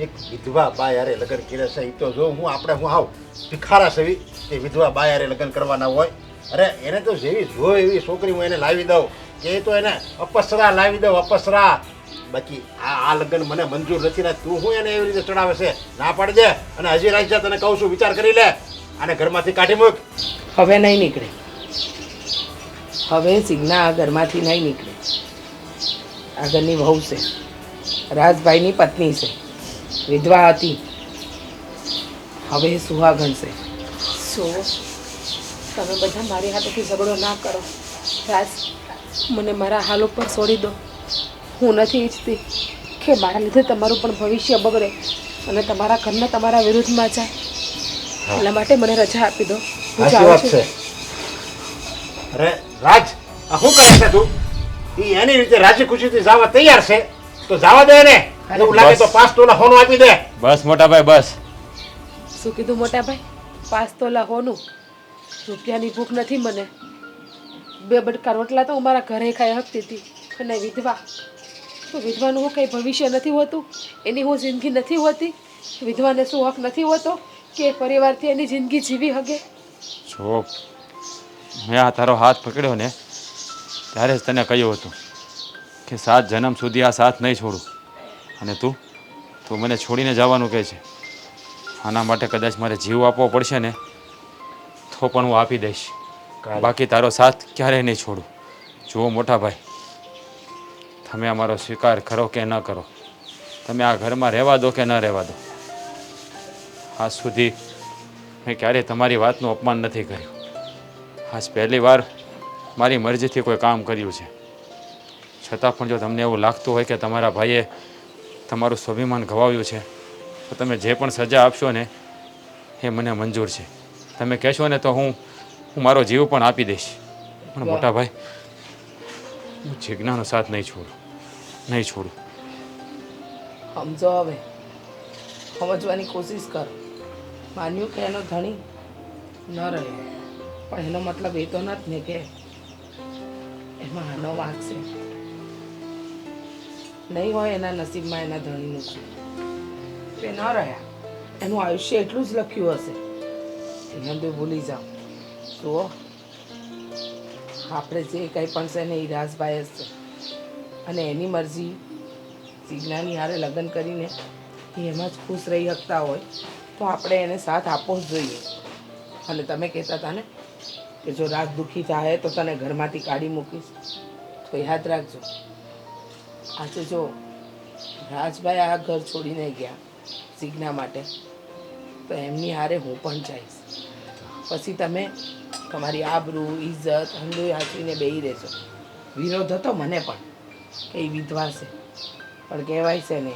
એક વિધવા બા યારે લગ્ન કર્યા છે. એ તો જો હું આપણે હું આવ ભિખારા સેવી કે વિધવા બા યારે લગ્ન કરવાના હોય. અરે એને તો જેવી જો એવી છોકરી હું એને લાવી દઉં, કે તો એને અપસરા લાવી દઉં, અપસરા. બાકી આ લગ્ન મને મંજૂર નથી ને તું હું એને એવી રીતે ચડાવે છે ના પાડી દે અને હજી રાજા તને કહું છું વિચાર કરી લે આને ઘરમાંથી કાઢી મૂક. હવે નહીં નીકળે. હવે સિગ્ના આ ઘરમાંથી નહીં નીકળે. આ ઘરની વહુ છે, રાજભાઈની પત્ની છે, વિધવા હતી, હવે સુહાગણ છે. સો તમે બધા મારી હાથેથી ઝઘડો ના કરો. રાજ, મને મારા હાલ ઉપર છોડી દો. હું નથી ઈચ્છતી કે મારા લીધે તમારું પણ ભવિષ્ય બગડે અને તમારા ઘરના તમારા વિરુદ્ધમાં જાય. એટલા માટે મને રજા આપી દો. હું સાચી જાઉં વાત છું. છે. અરે રાજ આ શું કરે છે તું? ઈ એની રીતે રાજી ખુશીથી જવા તૈયાર છે તો જવા દે ને. એવું લાગે તો 5 તોલા સોનું આપી દે. બસ મોટા ભાઈ બસ. શું કીધું મોટા ભાઈ? 5 તોલા હોનું? રૂપિયાની ભૂખ નથી મને. 2 બટકા રોટલા તો હું મારા ઘરે ખાઈ શકતી હતી. અને વિધવા તો વિધવાનું હું કંઈ ભવિષ્ય નથી હોતું? એની હું જિંદગી નથી હોતી? વિધવાને શું હક નથી હોતો કે પરિવારથી એની જિંદગી જીવી શકે? જો મેં આ તારો હાથ પકડ્યો ને ત્યારે જ તને કહ્યું હતું કે 7 જન્મ સુધી આ સાથ નહીં છોડું. અને તું મને છોડીને જવાનું કહે છે. આના માટે કદાચ મારે જીવ આપવો પડશે ને તો પણ હું આપી દઈશ. બાકી તારો સાથ ક્યારેય નહીં છોડું. જુઓ મોટા ભાઈ, તમે અમારો સ્વીકાર કરો કે ન કરો, તમે આ ઘરમાં રહેવા દો કે ન રહેવા દો, આજ સુધી મેં ક્યારેય તમારી વાતનું અપમાન નથી કર્યું. આજ પહેલી વાર મારી મરજીથી કોઈ કામ કર્યું છે. છતાં પણ જો તમને એવું લાગતું હોય કે તમારા ભાઈએ તમારું સ્વાભિમાન ગવાવ્યું છે તો તમે જે પણ સજા આપશો ને એ મને મંજૂર છે. તમે કહેશો ને તો હું મારો જીવ પણ આપી દઈશ. પણ મોટા ભાઈ, હું જીજ્ઞાનો સાથ નહીં છોડું. સમજો હવે, સમજવાની કોશિશ કરો. માન્યું કે એનો ધણી ન રહ્યો, પણ એનો મતલબ એ તો નથી ને કે એમાં આનો વાંક છે. નહીં હોય એના નસીબમાં એના ધણીનું છે તે ન રહ્યા. એનું આયુષ્ય એટલું જ લખ્યું હશે. એને તો ભૂલી જાઓ. જુઓ, આપણે જે કંઈ પણ છે ને એ રાજભાઈ જ છે અને એની મરજી સિગ્નાની હારે લગ્ન કરીને એ એમાં જ ખુશ રહી શકતા હોય તો આપણે એને સાથ આપવો જ જોઈએ. અને તમે કહેતા હતા ને કે જો રાજ દુઃખી થાય તો તને ઘરમાંથી કાઢી મૂકીશ, તો યાદ રાખજો, આજે જો રાજભાઈ આ ઘર છોડીને ગયા સિગ્ના માટે તો એમની હારે હું પણ જઈશ. પછી તમે તમારી આબરૂ ઇજ્જત હંડોઈ હાચવીને બેહી રહેશો. વિરોધ હતો મને પણ કે એ વિધવા છે, પણ કહેવાય છે ને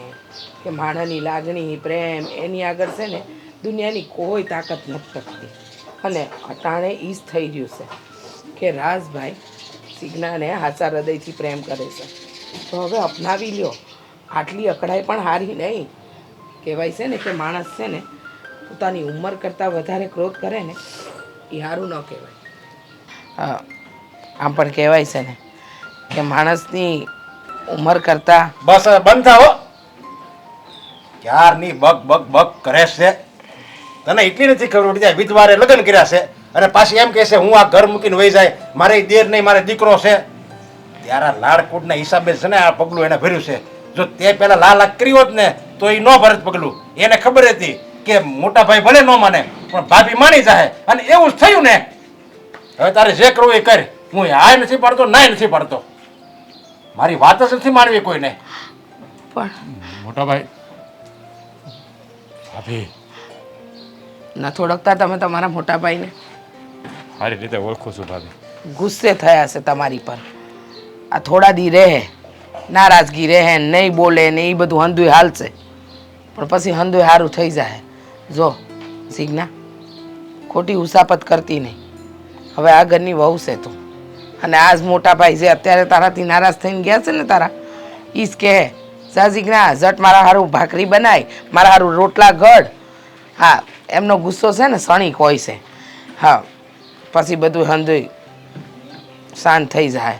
કે માણસની લાગણી પ્રેમ એની આગળ છે ને દુનિયાની કોઈ તાકાત નથી શકતી. અને અટાણે ઈ જ થઈ રહ્યું છે કે રાજભાઈ સિગ્નાને હાચા હૃદયથી પ્રેમ કરે છે. તો હવે અપનાવી લ્યો. આટલી અકળાઈ પણ હારી નહીં. કહેવાય છે ને કે માણસ છે ને પોતાની ઉંમર કરતાં વધારે ક્રોધ કરે ને એ સારું ન કહેવાય. હા, આમ પણ કહેવાય છે ને કે માણસની ઉંમર કરતાં બસ હવે બંધ થાઓ. ક્યારની બક બક બક કરે છે. તને એટલી નથી ખબર પડી જાય વિધવારે લગ્ન કર્યા છે અને પાછી એમ કહે છે હું આ ઘર મૂકીને વહી જાય, મારે દેર નહીં, મારે દીકરો છે. ત્યારે લાડકૂટના હિસાબે છે ને આ પગલું એને ભર્યું છે. જો તે પહેલા લાલાક કર્યું હોત ને તો એ ન ભરત પગલું. એને ખબર હતી કે મોટા ભાઈ ભલે ન માને પણ ભાભી માની જાય અને એવું જ થયું ને. હવે તારે જે કરવું એ કર. હું હાય નથી પાડતો, નાય નથી પાડતો. મારી વાત જ નથી માનવી કોઈને. પણ મોટા ભાઈ, ભાભી નથી ઓળખતા તમે તમારા મોટા ભાઈને? સારી રીતે ઓળખું છું ભાભી. ગુસ્સે થયા છે તમારી પર. આ થોડા દી રહે, નારાજગી રહે, નહીં બોલે ને એ બધું હંધુય હાલશે, પણ પછી હંધુય સારું થઈ જાય. જો સિગ્ના, ખોટી ઉસાપત કરતી નહીં. હવે આ ઘરની વહુ છે તું, અને આજ મોટા ભાઈ જે અત્યારે તારાથી નારાજ થઈને ગયા છે ને તારા, ઈ જ કહે જા સિગ્ના ઝટ મારા હારું ભાખરી બનાય, મારા હારું રોટલા ઘડ. હા, એમનો ગુસ્સો છે ને સણીક હોય છે. હા, પછી બધું હંધુય શાંત થઈ જાય.